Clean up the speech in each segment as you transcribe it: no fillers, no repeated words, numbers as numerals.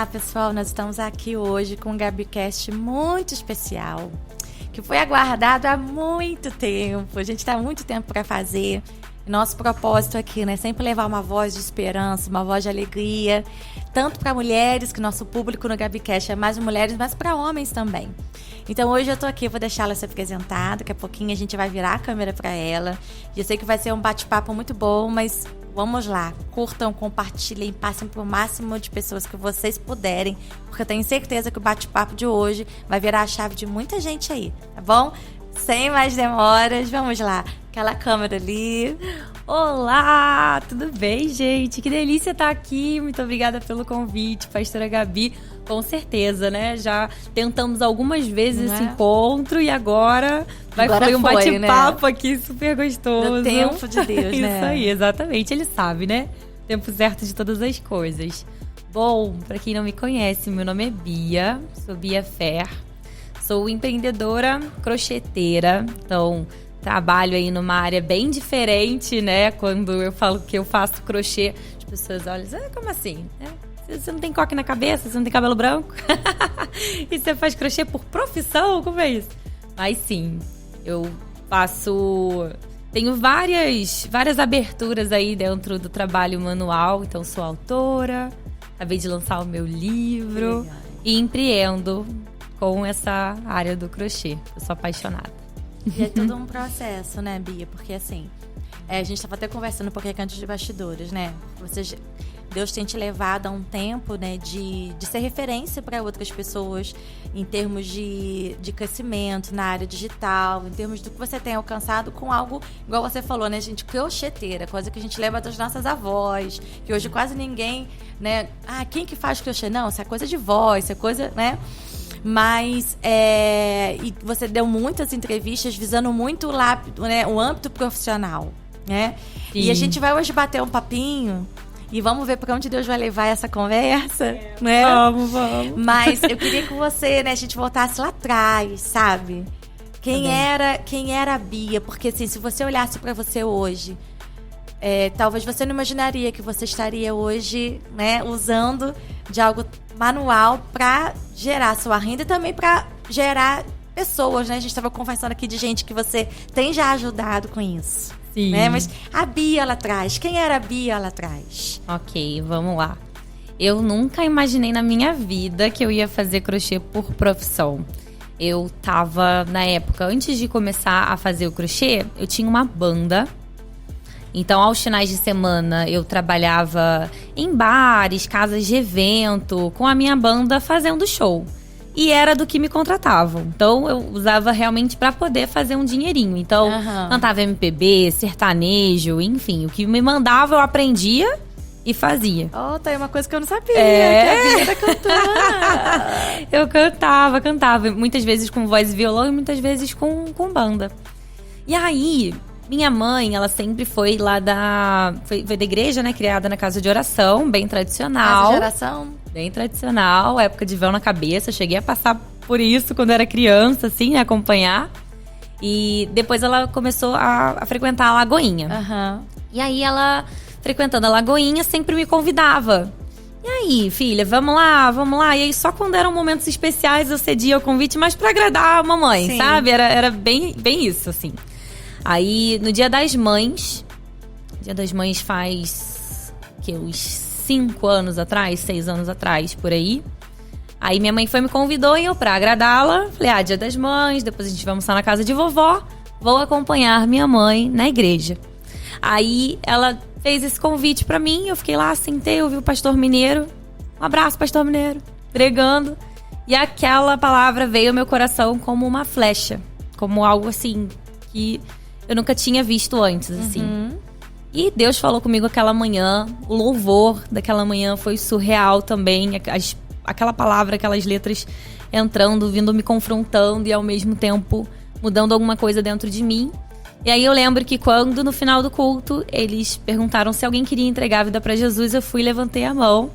pessoal, nós estamos aqui hoje com um GabiCast muito especial, que foi aguardado há muito tempo. A gente está há muito tempo para fazer. Nosso propósito aqui, né, sempre levar uma voz de esperança, uma voz de alegria, tanto para mulheres, que nosso público no GabiCast é mais mulheres, mas para homens também. Então hoje eu tô aqui, vou deixá-la se apresentar, daqui a pouquinho a gente vai virar a câmera para ela. Eu sei que vai ser um bate-papo muito bom, mas vamos lá, curtam, compartilhem, passem para o máximo de pessoas que vocês puderem, porque eu tenho certeza que o bate-papo de hoje vai virar a chave de muita gente aí, tá bom? Sem mais demoras, vamos lá. Aquela câmera ali. Olá, tudo bem, gente? Que delícia estar aqui. Muito obrigada pelo convite, pastora Gabi. Com certeza, né? Já tentamos algumas vezes esse encontro e agora foi um bate-papo, né? Aqui super gostoso. No tempo de Deus, né? Isso aí, exatamente. Ele sabe, né? Tempo certo de todas as coisas. Bom, para quem não me conhece, meu nome é Bia, sou Bia Fer. Sou empreendedora crocheteira, então trabalho aí numa área bem diferente, né? Quando eu falo que eu faço crochê, as pessoas olham, como assim? Você não tem coque na cabeça? Você não tem cabelo branco? E você faz crochê por profissão? Como é isso? Mas sim, eu tenho várias aberturas aí dentro do trabalho manual. Então sou autora, acabei de lançar o meu livro e empreendo com essa área do crochê. Eu sou apaixonada. E é todo um processo, né, Bia? Porque assim, a gente estava até conversando um pouquinho antes de bastidores, né? Deus tem te levado a um tempo, né, de ser referência para outras pessoas em termos de crescimento na área digital, em termos do que você tem alcançado com algo, igual você falou, né, gente, crocheteira, coisa que a gente leva das nossas avós, que hoje quase ninguém, né, quem que faz crochê? Não, isso é coisa de vó, isso é coisa, né? Mas e você deu muitas entrevistas visando muito o âmbito profissional, né? Sim. E a gente vai hoje bater um papinho e vamos ver para onde Deus vai levar essa conversa, né? Vamos. Mas eu queria que você, né, a gente voltasse lá atrás, sabe? Quem era a Bia? Porque assim, se você olhasse para você hoje, talvez você não imaginaria que você estaria hoje, né, usando de algo manual para gerar sua renda e também para gerar pessoas, né? A gente estava conversando aqui de gente que você tem já ajudado com isso. Sim. Né? Mas a Bia lá atrás, quem era a Bia lá atrás? Ok, vamos lá. Eu nunca imaginei na minha vida que eu ia fazer crochê por profissão. Eu tava, na época, antes de começar a fazer o crochê, eu tinha uma banda. Então, aos finais de semana, eu trabalhava em bares, casas de evento, com a minha banda fazendo show. E era do que me contratavam. Então, eu usava realmente para poder fazer um dinheirinho. Então, cantava MPB, sertanejo, enfim. O que me mandava, eu aprendia e fazia. Tá aí uma coisa que eu não sabia, que a Bia era cantora. Eu cantava. Muitas vezes com voz e violão e muitas vezes com banda. E aí, minha mãe, ela sempre foi lá foi da igreja, né? Criada na casa de oração, bem tradicional. Casa de oração? Bem tradicional, época de véu na cabeça. Cheguei a passar por isso quando era criança, assim, né? Acompanhar. E depois ela começou a frequentar a Lagoinha. E aí ela, frequentando a Lagoinha, sempre me convidava. E aí, filha, vamos lá. E aí, só quando eram momentos especiais eu cedia o convite, mas pra agradar a mamãe, sabe? Era bem isso, assim. Aí, no Dia das Mães faz, uns 5 anos atrás, 6 anos atrás, por aí. Aí minha mãe me convidou e eu, pra agradá-la, falei, Dia das Mães, depois a gente vai almoçar na casa de vovó, vou acompanhar minha mãe na igreja. Aí ela fez esse convite pra mim, eu fiquei lá, sentei, ouvi o pastor Mineiro, um abraço, pastor Mineiro, pregando. E aquela palavra veio ao meu coração como uma flecha, como algo assim, que eu nunca tinha visto antes, assim. E Deus falou comigo aquela manhã, o louvor daquela manhã foi surreal também. Aquela palavra, aquelas letras entrando, vindo me confrontando e ao mesmo tempo mudando alguma coisa dentro de mim. E aí eu lembro que quando, no final do culto, eles perguntaram se alguém queria entregar a vida pra Jesus, eu fui e levantei a mão.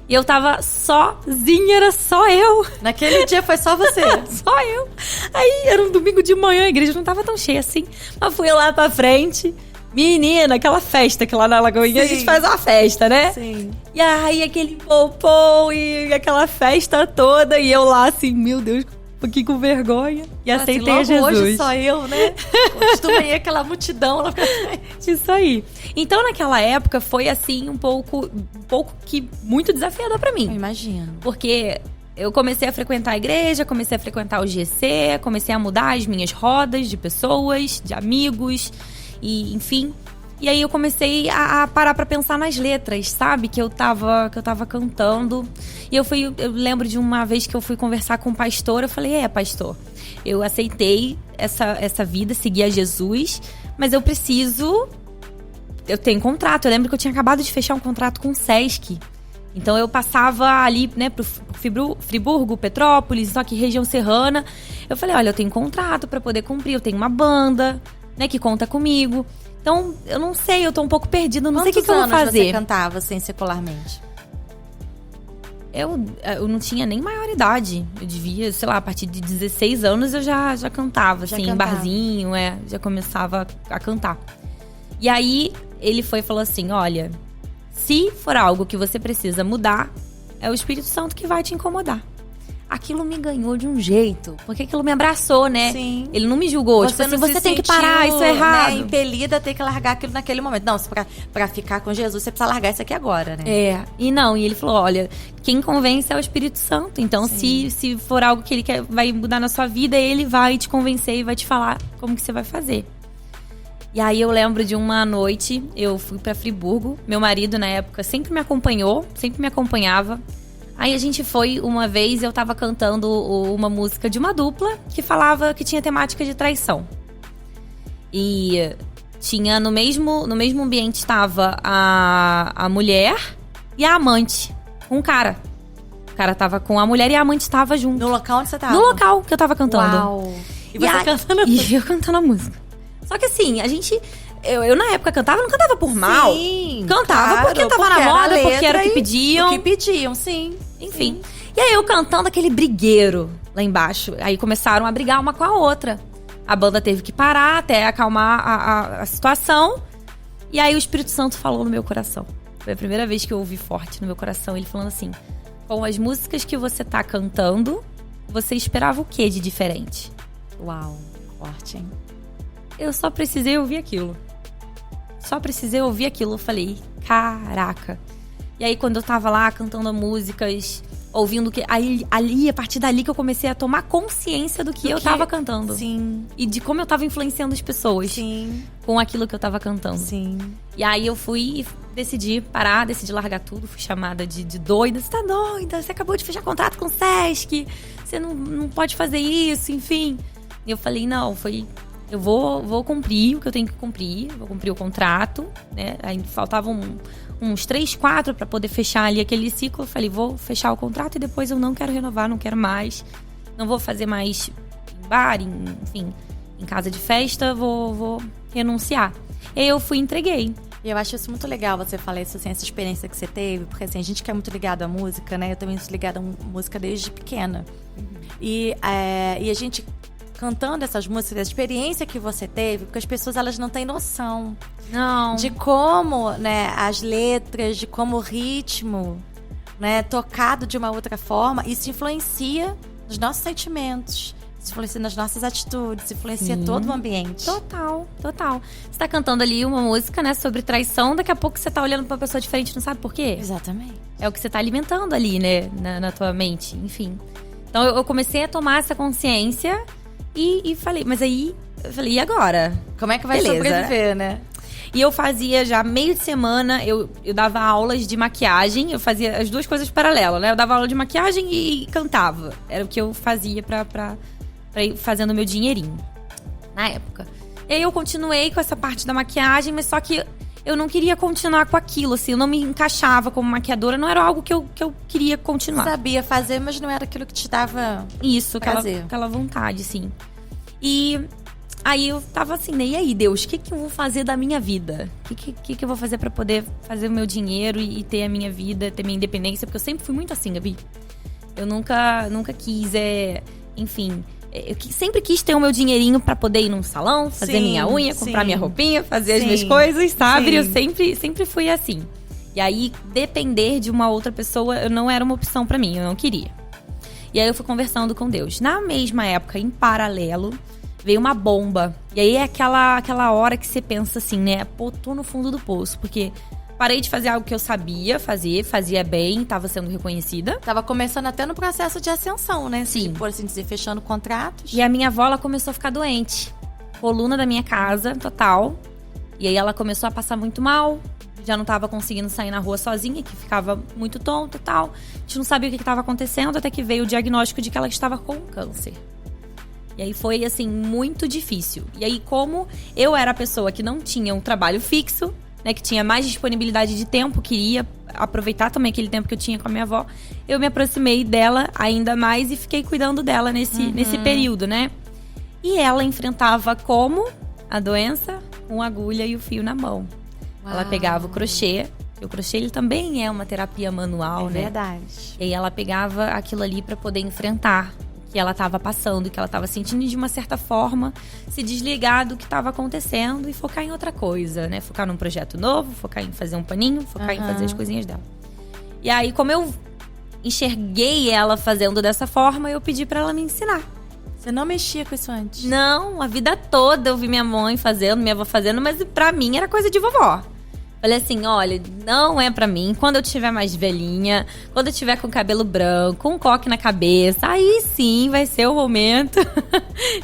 E eu tava sozinha, era só eu. Naquele dia foi só você? Só eu. Aí era um domingo de manhã, a igreja não tava tão cheia assim. Mas fui lá pra frente, Menina, aquela festa que lá na Lagoinha a gente faz uma festa, né? Sim. E aí aquele popô e aquela festa toda. E eu lá assim, meu Deus, um pouquinho com vergonha. E aceitei a Jesus. Hoje só eu, né? Costumei aquela multidão lá pra frente. Isso aí. Então naquela época foi assim um pouco que muito desafiador pra mim. Eu imagino. Porque eu comecei a frequentar a igreja, comecei a frequentar o GC, comecei a mudar as minhas rodas de pessoas, de amigos, e enfim. E aí eu comecei a parar pra pensar nas letras, sabe? Que eu tava cantando. E eu lembro de uma vez que eu fui conversar com o pastor, eu falei, pastor, eu aceitei essa vida, segui a Jesus, mas eu tenho contrato. Eu lembro que eu tinha acabado de fechar um contrato com o Sesc. Então eu passava ali, né, pro Friburgo, Petrópolis, só que região serrana. Eu falei, olha, eu tenho contrato pra poder cumprir, eu tenho uma banda, né, que conta comigo. Então, eu não sei, eu tô um pouco perdida, eu não sei o que eu vou fazer. Quantos anos você cantava, assim, secularmente? Eu não tinha nem maioridade. Eu devia, sei lá, a partir de 16 anos eu já cantava, assim, em barzinho, já começava a cantar. E aí, ele falou assim, olha, se for algo que você precisa mudar, é o Espírito Santo que vai te incomodar. Aquilo me ganhou de um jeito, porque aquilo me abraçou, né? Sim. Ele não me julgou, tipo assim, você tem que parar, isso é errado. Né, impelida a ter que largar aquilo naquele momento. Não, pra ficar com Jesus, você precisa largar isso aqui agora, né? E ele falou, olha, quem convence é o Espírito Santo. Então, se for algo que ele vai mudar na sua vida, ele vai te convencer e vai te falar como que você vai fazer. E aí eu lembro de uma noite, eu fui pra Friburgo. Meu marido, na época, sempre me acompanhou, sempre me acompanhava. Aí a gente foi uma vez, eu tava cantando uma música de uma dupla que tinha temática de traição. E tinha no mesmo ambiente estava a mulher e a amante, com um cara. O cara tava com a mulher e a amante tava junto. No local onde você tava? No local que eu tava cantando. Uau! E você cantando a música? E eu cantando a música. Só que assim, a gente... Eu na época cantava, não cantava por mal. Sim, cantava claro, porque tava na moda, porque era o que pediam. O que pediam, sim. Enfim. E aí eu cantando aquele brigueiro lá embaixo. Aí começaram a brigar uma com a outra. A banda teve que parar até acalmar a situação. E aí o Espírito Santo falou no meu coração. Foi a primeira vez que eu ouvi forte no meu coração. Ele falando assim, com as músicas que você tá cantando, você esperava o que de diferente? Uau, forte, hein? Eu só precisei ouvir aquilo. Eu falei, caraca. E aí, quando eu tava lá cantando músicas, ouvindo que... Ali, a partir dali que eu comecei a tomar consciência do que eu tava cantando. Sim. E de como eu tava influenciando as pessoas. Sim. Com aquilo que eu tava cantando. Sim. E aí eu fui e decidi parar, decidi largar tudo. Fui chamada de doida. Você tá doida? Você acabou de fechar contrato com o Sesc. Você não pode fazer isso, enfim. E eu falei, não, eu vou cumprir o que eu tenho que cumprir. Vou cumprir o contrato, né? Aí faltavam uns 3, 4 pra poder fechar ali aquele ciclo. Eu falei, vou fechar o contrato e depois eu não quero renovar, não quero mais. Não vou fazer mais em bar, enfim, em casa de festa, vou renunciar. E aí eu fui e entreguei. E eu acho isso muito legal você falar isso, assim, essa experiência que você teve, porque assim, a gente que é muito ligado à música, né? Eu também sou ligada à música desde pequena. E a gente cantando essas músicas, a experiência que você teve, porque as pessoas, elas não têm noção. Não. De como, né, as letras, de como o ritmo, né, tocado de uma outra forma, isso influencia nos nossos sentimentos, isso influencia nas nossas atitudes, influencia todo o ambiente. Total. Você tá cantando ali uma música, né, sobre traição, daqui a pouco você tá olhando pra uma pessoa diferente, não sabe por quê? Exatamente. É o que você tá alimentando ali, né, na tua mente, enfim. Então eu comecei a tomar essa consciência e falei, mas aí, eu falei, e agora? Como é que vai sobreviver, né? E eu fazia já meio de semana, eu dava aulas de maquiagem, eu fazia as duas coisas paralelas, né? Eu dava aula de maquiagem e cantava. Era o que eu fazia pra ir fazendo meu dinheirinho, na época. E aí eu continuei com essa parte da maquiagem, mas só que eu não queria continuar com aquilo, assim. Eu não me encaixava como maquiadora, não era algo que eu queria continuar. Sabia fazer, mas não era aquilo que te dava isso, aquela vontade, sim. E aí eu tava assim, né? E aí, Deus, o que eu vou fazer da minha vida? O que eu vou fazer pra poder fazer o meu dinheiro e ter a minha vida, ter minha independência? Porque eu sempre fui muito assim, Gabi. Eu nunca quis, enfim, Eu sempre quis ter o meu dinheirinho pra poder ir num salão, fazer minha unha, comprar minha roupinha, fazer as minhas coisas, sabe? Sim. Eu sempre fui assim. E aí, depender de uma outra pessoa não era uma opção pra mim, eu não queria. E aí eu fui conversando com Deus. Na mesma época, em paralelo, veio uma bomba. E aí é aquela hora que você pensa assim, né? Pô, tô no fundo do poço, porque parei de fazer algo que eu sabia fazer, fazia bem, tava sendo reconhecida. Tava começando até no processo de ascensão, né? Sim. Por assim dizer, fechando contratos. E a minha avó, ela começou a ficar doente. Coluna da minha casa, total. E aí ela começou a passar muito mal. Já não tava conseguindo sair na rua sozinha, que ficava muito tonta e tal. A gente não sabia o que estava acontecendo, até que veio o diagnóstico de que ela estava com câncer. E aí foi, assim, muito difícil. E aí, como eu era a pessoa que não tinha um trabalho fixo, né, que tinha mais disponibilidade de tempo, queria aproveitar também aquele tempo que eu tinha com a minha avó, eu me aproximei dela ainda mais e fiquei cuidando dela nesse período, né? E ela enfrentava como a doença com a agulha e o fio na mão. Uau. Ela pegava o crochê. O crochê, ele também é uma terapia manual, né? É verdade. E aí ela pegava aquilo ali pra poder enfrentar o que ela tava passando, o que ela tava sentindo, e de uma certa forma se desligar do que tava acontecendo e focar em outra coisa, né? Focar num projeto novo, focar em fazer um paninho, focar em fazer as coisinhas dela. E aí, como eu enxerguei ela fazendo dessa forma, eu pedi pra ela me ensinar. Você não mexia com isso antes? Não, a vida toda eu vi minha mãe fazendo, minha avó fazendo, mas pra mim era coisa de vovó. Falei assim, olha, não é pra mim. Quando eu tiver mais velhinha, quando eu tiver com cabelo branco, um coque na cabeça, aí sim vai ser o momento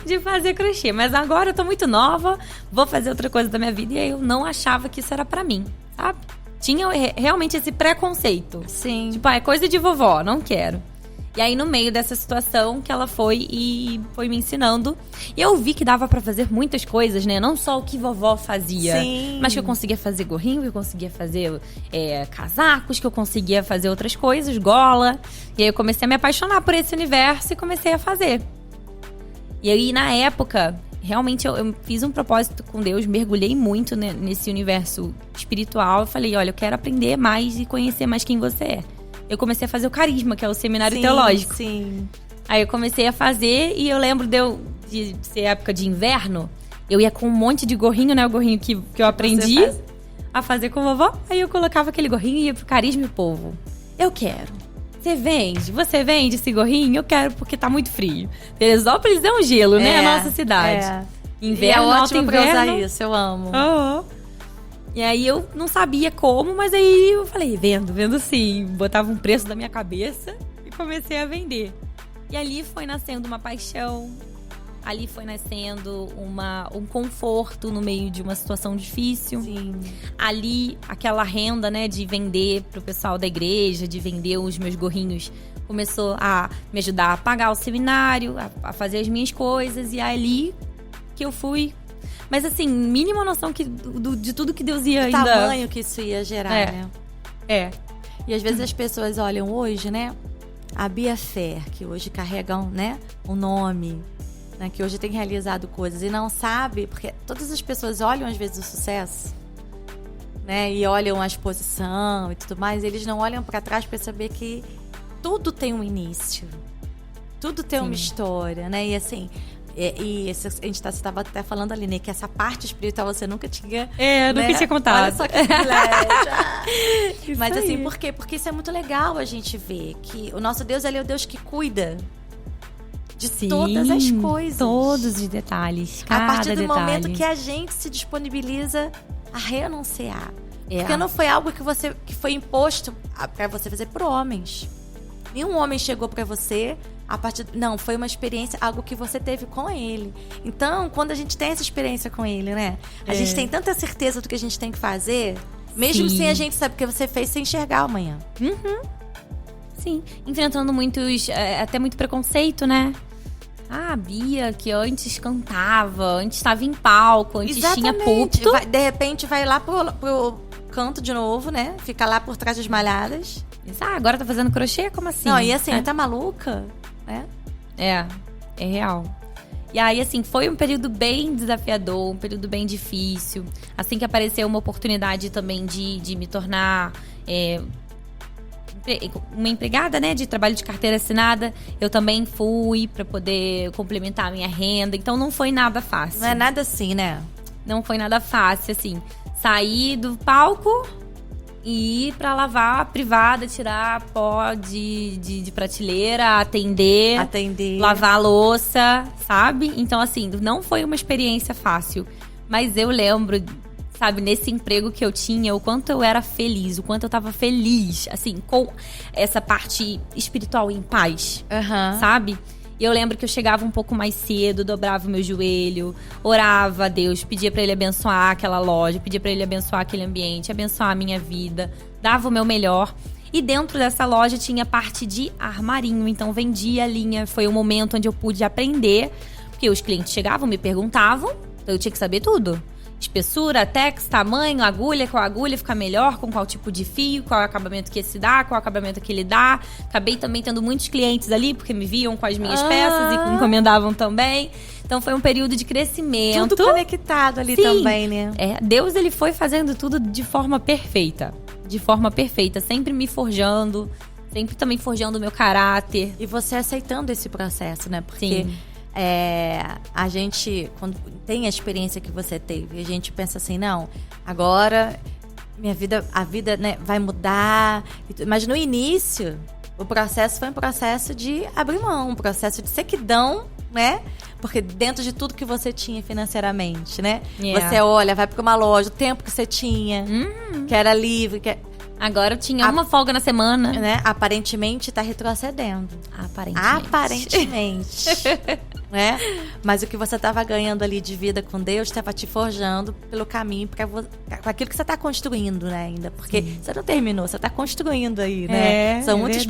de fazer crochê. Mas agora eu tô muito nova, vou fazer outra coisa da minha vida. E aí eu não achava que isso era pra mim, sabe? Tinha realmente esse preconceito. Sim. Tipo, é coisa de vovó, não quero. E aí, no meio dessa situação, que ela foi me ensinando. E eu vi que dava pra fazer muitas coisas, né? Não só o que vovó fazia. Sim. Mas que eu conseguia fazer gorrinho, que eu conseguia fazer casacos, que eu conseguia fazer outras coisas, gola. E aí, eu comecei a me apaixonar por esse universo e comecei a fazer. E aí, na época, realmente, eu fiz um propósito com Deus. Mergulhei muito, né, nesse universo espiritual. Eu falei, olha, eu quero aprender mais e conhecer mais quem você é. Eu comecei a fazer o Carisma, que é o seminário teológico. Sim. Aí eu comecei a fazer e eu lembro de ser época de inverno. Eu ia com um monte de gorrinho, né? O gorrinho que eu aprendi a fazer com a vovó. Aí eu colocava aquele gorrinho e ia pro Carisma e o povo. Eu quero. Você vende esse gorrinho? Eu quero porque tá muito frio. Teresópolis é um gelo, né? A nossa cidade. É. Inverno, e é alto ótimo inverno. pra usar isso, eu amo. E aí eu não sabia como, mas aí eu falei, vendo sim. Botava um preço da minha cabeça e comecei a vender. E ali foi nascendo uma paixão. Ali foi nascendo um conforto no meio de uma situação difícil. Sim. Ali, aquela renda, né, de vender pro pessoal da igreja, de vender os meus gorrinhos, começou a me ajudar a pagar o seminário, a fazer as minhas coisas. E é ali que eu fui. Mas assim, mínima noção de tudo que Deus ia O ainda... tamanho que isso ia gerar, né? E às vezes as pessoas olham hoje, né? A Bia Fer, que hoje carrega um nome, né? Que hoje tem realizado coisas e não sabe, porque todas as pessoas olham às vezes o sucesso, né? E olham a exposição e tudo mais, e eles não olham pra trás pra saber que tudo tem um início. Tudo tem uma história, né? E assim... a gente estava até falando ali, né? Que essa parte espiritual você nunca tinha... nunca tinha contado. Olha só que privilégio. Mas aí. assim, por quê? Porque isso é muito legal a gente ver. Que o nosso Deus, ele é o Deus que cuida de todas as coisas. Todos os detalhes, cada a partir do detalhe. momento que a gente se disponibiliza a renunciar. Porque não foi algo que foi imposto pra você fazer por homens. Nenhum homem chegou pra você... Não, foi uma experiência, algo que você teve com ele. Então, quando a gente tem essa experiência com ele, né? A gente tem tanta certeza do que a gente tem que fazer, mesmo sem a gente saber o que você fez sem enxergar amanhã. Sim, enfrentando até muito preconceito, né? A Bia, que antes cantava, antes estava em palco, antes tinha púlpito. De repente vai lá pro canto de novo, né? Fica lá por trás das malhadas. Agora tá fazendo crochê? Como assim? Não, e assim, tá maluca? É real. E aí, assim, foi um período bem desafiador, um período bem difícil. Assim que apareceu uma oportunidade também de me tornar uma empregada, né, de trabalho de carteira assinada. Eu também fui pra poder complementar a minha renda. Então não foi nada fácil. Não é nada assim, né? Não foi nada fácil, assim. Sair do palco e ir pra lavar privada, tirar pó de prateleira, atender, lavar a louça, sabe? Então, assim, não foi uma experiência fácil. Mas eu lembro, sabe, nesse emprego que eu tinha, o quanto eu era feliz, o quanto eu tava feliz, assim, com essa parte espiritual em paz, sabe? E eu lembro que eu chegava um pouco mais cedo, dobrava o meu joelho, orava a Deus, pedia pra Ele abençoar aquela loja, pedia pra Ele abençoar aquele ambiente, abençoar a minha vida, dava o meu melhor. E dentro dessa loja tinha parte de armarinho, então vendia a linha. Foi um momento onde eu pude aprender, porque os clientes chegavam, me perguntavam, então eu tinha que saber tudo. Espessura, tex, tamanho, agulha, qual agulha fica melhor, com qual tipo de fio, qual acabamento que esse dá, qual acabamento que ele dá. Acabei também tendo muitos clientes ali, porque me viam com as minhas peças e encomendavam também. Então foi um período de crescimento. Tudo conectado ali também, né? Deus, ele foi fazendo tudo de forma perfeita. De forma perfeita, sempre me forjando, sempre também forjando o meu caráter. E você aceitando esse processo, né? Porque a gente, quando tem a experiência que você teve, a gente pensa assim, não, agora a vida, né, vai mudar. Mas no início, o processo foi um processo de abrir mão, um processo de sequidão, né? Porque dentro de tudo que você tinha financeiramente, né? Você olha, vai para uma loja, o tempo que você tinha, que era livre, Agora eu tinha uma folga na semana. Né? Aparentemente tá retrocedendo. Aparentemente. Né? Mas o que você estava ganhando ali de vida com Deus estava te forjando pelo caminho para aquilo que você está construindo, né, ainda. Porque você não terminou, você está construindo aí, né? São muitos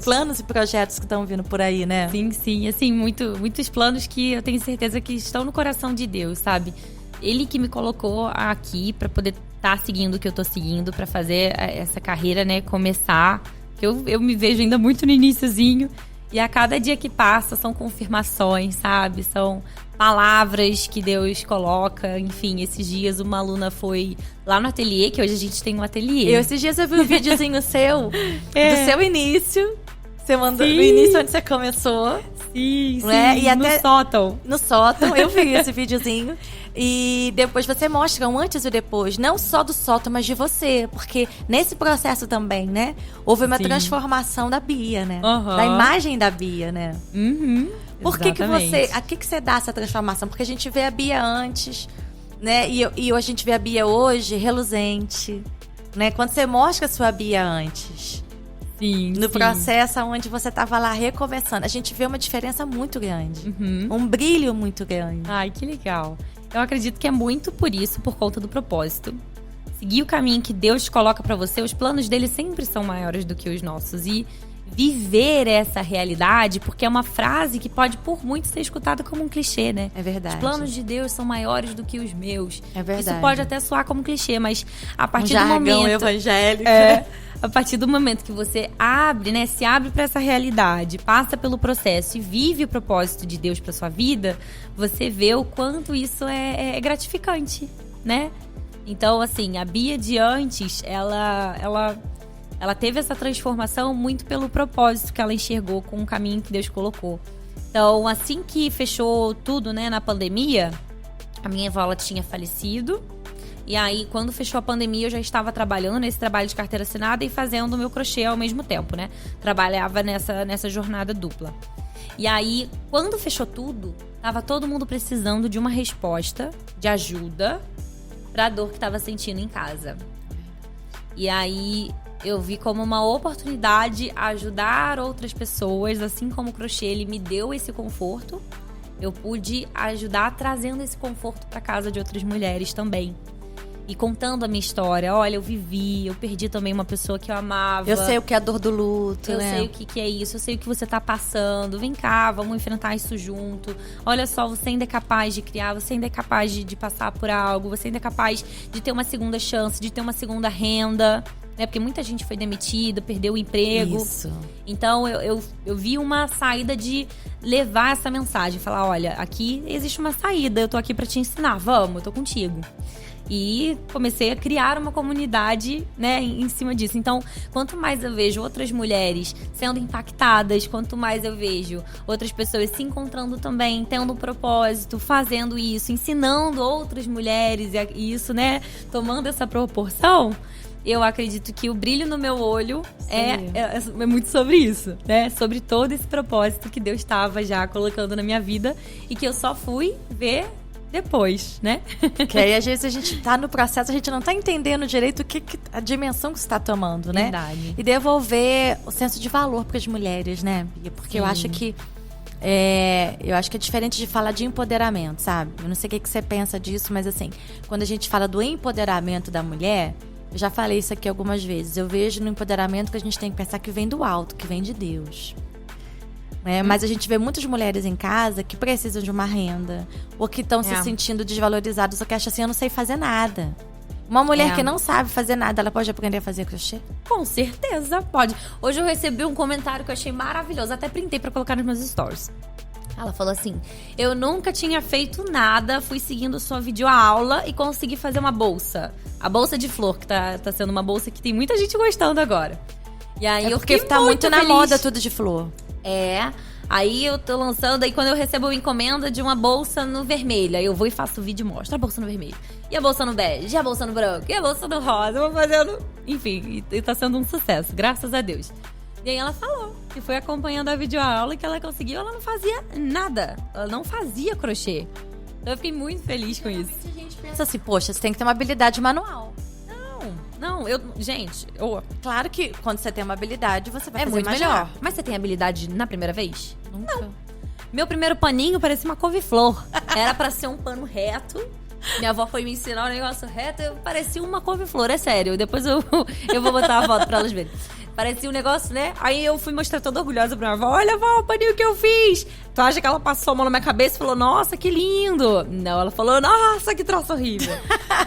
planos e projetos que estão vindo por aí, né? Sim. Assim, muitos planos que eu tenho certeza que estão no coração de Deus, sabe? Ele que me colocou aqui para poder estar seguindo o que eu tô seguindo, para fazer essa carreira, né, começar. Eu me vejo ainda muito no iniciozinho. E a cada dia que passa são confirmações, sabe? São palavras que Deus coloca. Enfim, esses dias uma aluna foi lá no ateliê, que hoje a gente tem um ateliê. Esses dias eu vi um videozinho seu, do seu início. Você mandou no início onde você começou. Sim, né? E no sótão. No sótão, eu vi esse videozinho. E depois você mostra um antes e depois, não só do sótão, mas de você. Porque nesse processo também, né? Houve uma transformação da Bia, né? Da imagem da Bia, né? Por que você... A que você dá essa transformação? Porque a gente vê a Bia antes, né? E a gente vê a Bia hoje reluzente, né? Quando você mostra a sua Bia antes... No processo onde você estava lá recomeçando, a gente vê uma diferença muito grande. Um brilho muito grande. Ai, que legal. Eu acredito que é muito por isso, por conta do propósito. Seguir o caminho que Deus coloca pra você, os planos dele sempre são maiores do que os nossos. E viver essa realidade, porque é uma frase que pode, por muito, ser escutada como um clichê, né? É verdade. Os planos de Deus são maiores do que os meus. É verdade. Isso pode até soar como clichê, mas a partir do momento... evangélico. A partir do momento que você abre, né, se abre para essa realidade, passa pelo processo e vive o propósito de Deus para sua vida, você vê o quanto isso é gratificante, né? Então, assim, a Bia de antes, ela teve essa transformação muito pelo propósito que ela enxergou com o caminho que Deus colocou. Então, assim que fechou tudo, né, na pandemia, a minha avó, ela tinha falecido. E aí, quando fechou a pandemia, eu já estava trabalhando nesse trabalho de carteira assinada e fazendo o meu crochê ao mesmo tempo, né? Trabalhava nessa jornada dupla. E aí, quando fechou tudo, tava todo mundo precisando de uma resposta, de ajuda, pra dor que tava sentindo em casa. E aí, eu vi como uma oportunidade ajudar outras pessoas, assim como o crochê, ele me deu esse conforto. Eu pude ajudar trazendo esse conforto pra casa de outras mulheres também. E contando a minha história, olha, eu vivi, eu perdi também uma pessoa que eu amava. Eu sei o que é a dor do luto, eu né? sei o que é isso, eu sei o que você tá passando. Vem cá, vamos enfrentar isso junto. Olha só, você ainda é capaz de criar, você ainda é capaz de passar por algo, você ainda é capaz de ter uma segunda chance, de ter uma segunda renda. Né? Porque muita gente foi demitida, perdeu o emprego. Isso. Então, eu vi uma saída de levar essa mensagem. Falar, olha, aqui existe uma saída, eu tô aqui pra te ensinar, vamos, eu tô contigo. E comecei a criar uma comunidade, né, em cima disso. Então, quanto mais eu vejo outras mulheres sendo impactadas, quanto mais eu vejo outras pessoas se encontrando também, tendo um propósito, fazendo isso, ensinando outras mulheres, e isso, né, tomando essa proporção, eu acredito que o brilho no meu olho é muito sobre isso, né? Sobre todo esse propósito que Deus estava já colocando na minha vida e que eu só fui ver depois, né? Que aí, às vezes, a gente tá no processo, a gente não tá entendendo direito a dimensão que você tá tomando, né? Verdade. E devolver o senso de valor para as mulheres, né, Bia? Porque eu acho que é diferente de falar de empoderamento, sabe? Eu não sei o que você pensa disso, mas assim, quando a gente fala do empoderamento da mulher, eu já falei isso aqui algumas vezes, eu vejo no empoderamento que a gente tem que pensar que vem do alto, que vem de Deus. Mas a gente vê muitas mulheres em casa que precisam de uma renda, ou que estão se sentindo desvalorizadas, ou que acham assim, eu não sei fazer nada. Uma mulher que não sabe fazer nada, ela pode aprender a fazer crochê? Com certeza, pode. Hoje eu recebi um comentário que eu achei maravilhoso, até printei pra colocar nos meus stories. Ela falou assim, eu nunca tinha feito nada, fui seguindo sua videoaula e consegui fazer uma bolsa. A bolsa de flor, que tá sendo uma bolsa que tem muita gente gostando agora. E aí eu fiquei tá muito na moda tudo de flor. Aí eu tô lançando, aí quando eu recebo uma encomenda de uma bolsa no vermelho, aí eu vou e faço o vídeo e mostro a bolsa no vermelho. E a bolsa no bege, e a bolsa no branco, e a bolsa no rosa, eu vou fazendo... Enfim, e tá sendo um sucesso, graças a Deus. E aí ela falou que foi acompanhando a videoaula e que ela conseguiu, ela não fazia nada. Ela não fazia crochê. Então eu fiquei muito feliz com isso. A gente pensa assim, poxa, você tem que ter uma habilidade manual. Não, gente, claro que quando você tem uma habilidade, você vai fazer muito mais melhor. rápido. Mas você tem habilidade na primeira vez? Nunca. Não. Meu primeiro paninho parecia uma couve-flor. Era pra ser um pano reto. Minha avó foi me ensinar um negócio reto, eu parecia uma couve-flor, é sério. Depois eu vou botar a foto pra elas verem. Parecia um negócio, né? Aí eu fui mostrar toda orgulhosa pra minha avó. Olha, avó, o paninho que eu fiz. Tu acha que ela passou a mão na minha cabeça e falou, nossa, que lindo. Não, ela falou, nossa, que troço horrível.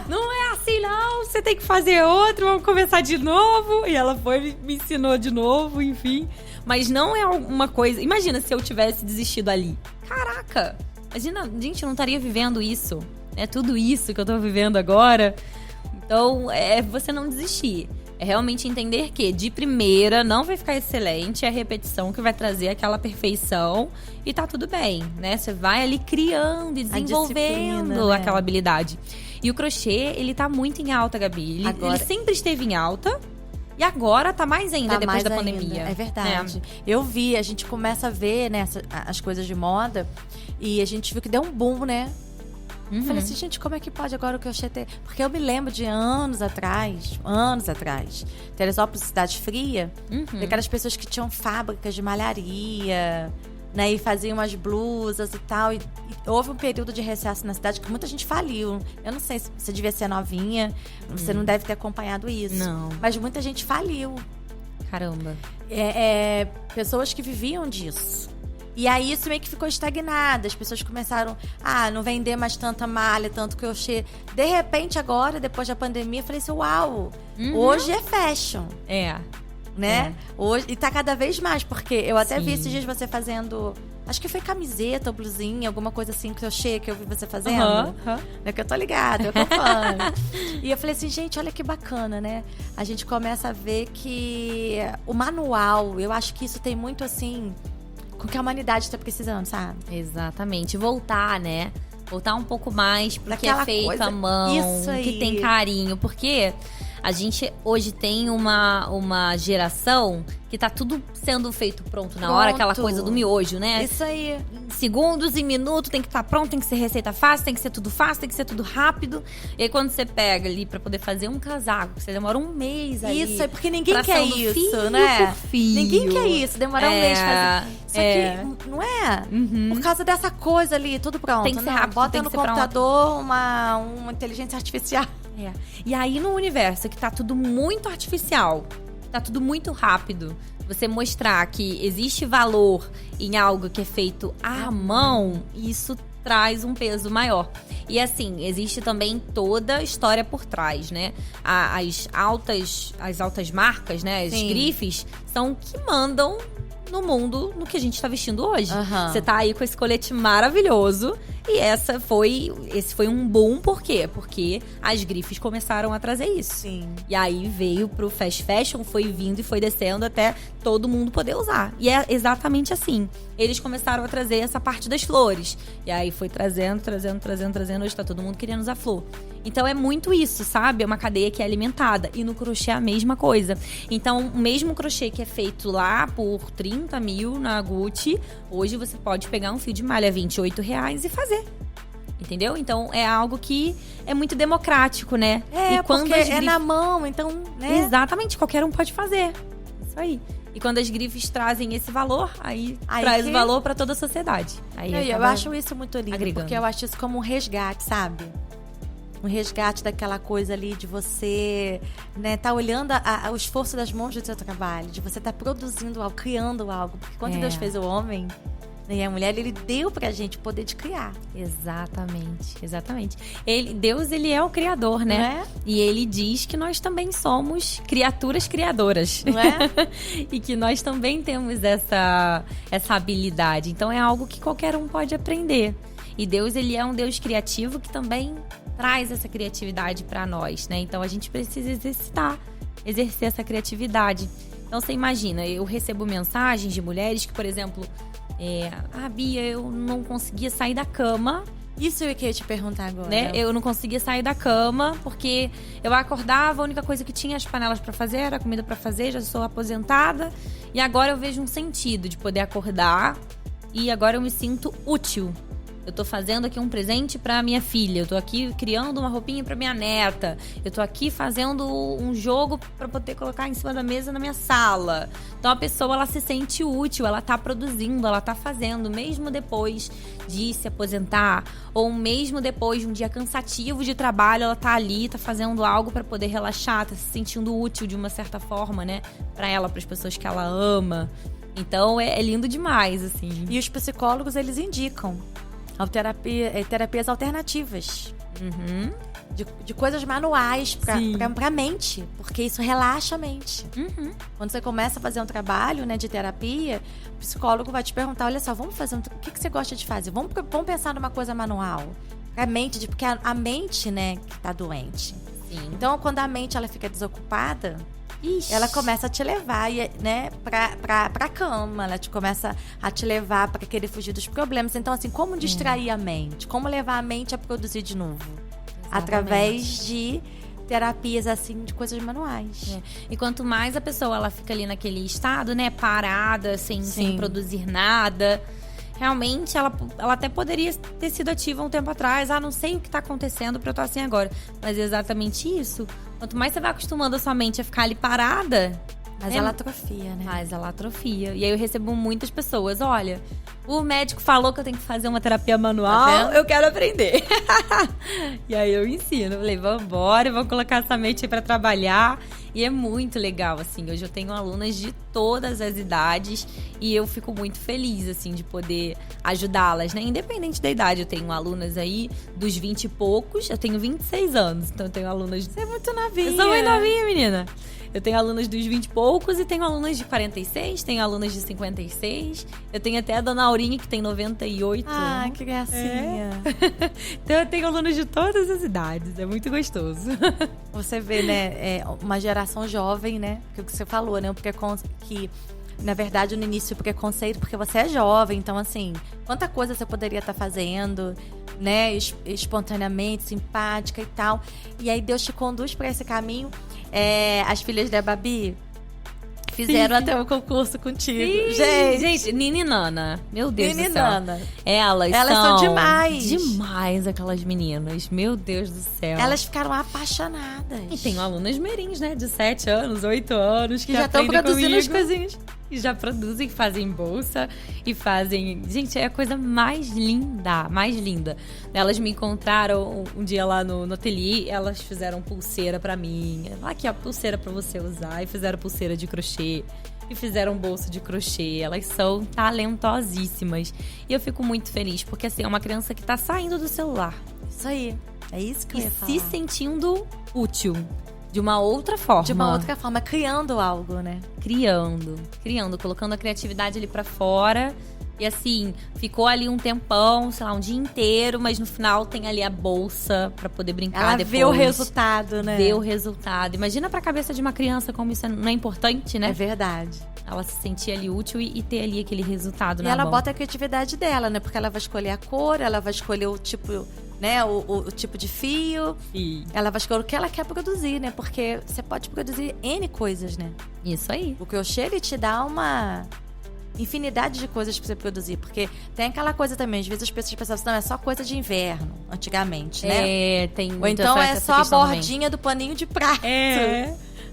Não é assim, não. Você tem que fazer outro, vamos começar de novo. E ela foi me ensinou de novo, enfim. Mas não é uma coisa... Imagina se eu tivesse desistido ali. Caraca. Imagina, gente, eu não estaria vivendo isso. É tudo isso que eu tô vivendo agora. Então, você não desistir. É realmente entender que, de primeira, não vai ficar excelente. É a repetição que vai trazer aquela perfeição. E tá tudo bem, né? Você vai ali criando e desenvolvendo né? aquela habilidade. E o crochê, ele tá muito em alta, Gabi. Ele sempre esteve em alta. E agora tá mais ainda, depois da pandemia. É verdade. Eu vi, a gente começa a ver, né, as coisas de moda. E a gente viu que deu um boom, né? Falei assim, gente, como é que pode agora o crochê ter... Porque eu me lembro de anos atrás, Teresópolis, cidade fria, daquelas pessoas que tinham fábricas de malharia, né, e faziam umas blusas e tal. E houve um período de recesso na cidade que muita gente faliu. Eu não sei se você devia ser novinha, você não deve ter acompanhado isso. Não. Mas muita gente faliu. Caramba. Pessoas que viviam disso. E aí isso meio que ficou estagnado. As pessoas começaram a não vender mais tanta malha, tanto crochê. De repente agora, depois da pandemia, eu falei assim, uau, hoje é fashion. Né? Hoje, e tá cada vez mais, porque eu até vi esses dias você fazendo... Acho que foi camiseta ou blusinha, alguma coisa assim, crochê, que eu vi você fazendo. É que eu tô ligada, eu acompanho. E eu falei assim, gente, olha que bacana, né? A gente começa a ver que o manual, eu acho que isso tem muito assim... com que a humanidade tá precisando, sabe? Exatamente. Voltar, né? Voltar um pouco mais pro que é feito à mão, isso aí. Que tem carinho. Porque a gente hoje tem uma geração que tá tudo sendo feito pronto na hora. Aquela coisa do miojo, né? Isso aí. Em segundos, em minutos, tem que estar pronto, tem que ser receita fácil, tem que ser tudo fácil, tem que ser tudo rápido. E aí quando você pega ali pra poder fazer um casaco, você demora um mês ali. Isso, é porque ninguém quer isso, né? Ninguém quer isso, demorar um mês fazer. Só que, não é? Por causa dessa coisa ali, tudo pronto. Tem que ser rápido, bota tem no que ser computador uma inteligência artificial. E aí no universo que tá tudo muito artificial, tá tudo muito rápido, você mostrar que existe valor em algo que é feito à mão, isso traz um peso maior. E assim, existe também toda a história por trás, né? As altas marcas, né? As grifes, são que mandam no mundo, no que a gente tá vestindo hoje. Aham. Você tá aí com esse colete maravilhoso. E esse foi um boom, por quê? Porque as grifes começaram a trazer isso. Sim. E aí veio pro fast fashion, foi vindo e foi descendo até todo mundo poder usar. E é exatamente assim. Eles começaram a trazer essa parte das flores. E aí foi trazendo. Hoje tá todo mundo querendo usar flor. Então é muito isso, sabe? É uma cadeia que é alimentada. E no crochê é a mesma coisa. Então, o mesmo crochê que é feito lá por 30 mil na Gucci, hoje você pode pegar um fio de malha R$28 e fazer. Entendeu? Então, é algo que é muito democrático, né? E quando porque é na mão, então, né? Exatamente, qualquer um pode fazer. Isso aí. E quando as grifes trazem esse valor, aí traz valor pra toda a sociedade. Aí eu acho isso muito lindo, agregando. Porque eu acho isso como um resgate, sabe? Um resgate daquela coisa ali de você, né, tá olhando o esforço das mãos do seu trabalho, de você tá produzindo algo, criando algo. Porque quando Deus fez o homem e a mulher, ele deu pra gente o poder de criar. Exatamente. Deus, ele é o criador, né? Não é? E ele diz que nós também somos criaturas criadoras. Não é? E que nós também temos essa habilidade. Então é algo que qualquer um pode aprender. E Deus, ele é um Deus criativo que também traz essa criatividade pra nós, né? Então a gente precisa exercer essa criatividade. Então você imagina, eu recebo mensagens de mulheres que, por exemplo, Bia, eu não conseguia sair da cama. Isso eu queria te perguntar agora. Né? Eu não conseguia sair da cama porque eu acordava, a única coisa que tinha as panelas pra fazer, era comida pra fazer, já sou aposentada. E agora eu vejo um sentido de poder acordar e agora eu me sinto útil. Eu tô fazendo aqui um presente pra minha filha. Eu tô aqui criando uma roupinha pra minha neta. Eu tô aqui fazendo um jogo pra poder colocar em cima da mesa na minha sala. Então a pessoa, ela se sente útil, ela tá produzindo, ela tá fazendo, mesmo depois de se aposentar, ou mesmo depois de um dia cansativo de trabalho, ela tá ali, tá fazendo algo pra poder relaxar, tá se sentindo útil de uma certa forma, né? Pra ela, pras pessoas que ela ama. Então é lindo demais, assim. E os psicólogos, eles indicam terapias alternativas. Uhum. De coisas manuais pra mente. Porque isso relaxa a mente. Uhum. Quando você começa a fazer um trabalho, né, de terapia, o psicólogo vai te perguntar, olha só, vamos fazer o que você gosta de fazer? Vamos pensar numa coisa manual. A mente, porque a mente, né, que tá doente. Sim. Então, quando a mente ela fica desocupada, Ixi. ela começa a te levar, né, pra cama. Ela começa a te levar pra querer fugir dos problemas. Então, assim, como distrair a mente? Como levar a mente a produzir de novo? Exatamente. Através de terapias, assim, de coisas manuais. E quanto mais a pessoa, ela fica ali naquele estado, né, parada, sem produzir nada... Realmente, ela até poderia ter sido ativa um tempo atrás. Não sei o que tá acontecendo pra eu estar assim agora. Mas é exatamente isso. Quanto mais você vai acostumando a sua mente a ficar ali parada... Mas ela atrofia, né? Mas ela atrofia. E aí eu recebo muitas pessoas. Olha, o médico falou que eu tenho que fazer uma terapia manual. Eu quero aprender. E aí eu ensino. Falei, vambora, vamos colocar essa mente aí pra trabalhar. E é muito legal, assim. Hoje eu tenho alunas de todas as idades. E eu fico muito feliz, assim, de poder ajudá-las, né? Independente da idade. Eu tenho alunas aí dos 20 e poucos. Eu tenho 26 anos. Então eu tenho alunas... Você é muito novinha. Eu sou muito novinha, menina. Eu tenho alunas dos 20 e poucos e tenho alunas de 46, tenho alunas de 56. Eu tenho até a dona Aurinha, que tem 98. Ah, que gracinha. Então eu tenho alunos de todas as idades, é muito gostoso. Você vê, né, uma geração jovem, né? Que o que você falou, né? Que, na verdade, no início, o preconceito, porque você é jovem. Então, assim, quanta coisa você poderia estar fazendo, né? Espontaneamente, simpática e tal. E aí Deus te conduz para esse caminho. As filhas da Babi fizeram até um concurso contigo. Sim, gente, Nini e Nana. Meu Deus do céu. Nana. Elas são demais. Demais, aquelas meninas. Meu Deus do céu. Elas ficaram apaixonadas. E tem alunas mirins, né? De 7 anos, 8 anos. Que já estão produzindo as coisinhas. E já produzem, fazem bolsa e fazem... Gente, é a coisa mais linda, mais linda. Elas me encontraram um dia lá no ateliê, elas fizeram pulseira pra mim. Aqui, ó, pulseira pra você usar. E fizeram pulseira de crochê. E fizeram bolsa de crochê. Elas são talentosíssimas. E eu fico muito feliz, porque assim, é uma criança que tá saindo do celular. Isso aí. É isso que eu ia falar. E se sentindo útil. de uma outra forma. De uma outra forma, criando algo, né? Criando, colocando a criatividade ali pra fora. E assim, ficou ali um tempão, sei lá, um dia inteiro, mas no final tem ali a bolsa pra poder brincar Ela depois. vê o resultado, né? Vê o resultado. Imagina pra cabeça de uma criança como isso não é importante, né? É verdade. Ela se sentir ali útil e ter ali aquele resultado E na ela mão. bota a criatividade dela, né? Porque ela vai escolher a cor, ela vai escolher o tipo, né? O tipo de fio. Sim. Ela vai escolher o que ela quer produzir, né? Porque você pode produzir N coisas, né? Isso aí. O crochê, ele te dá uma infinidade de coisas pra você produzir. Porque tem aquela coisa também, às vezes as pessoas pensam assim, não, é só coisa de inverno, antigamente, né? Tem Ou então é só a bordinha do paninho de prato.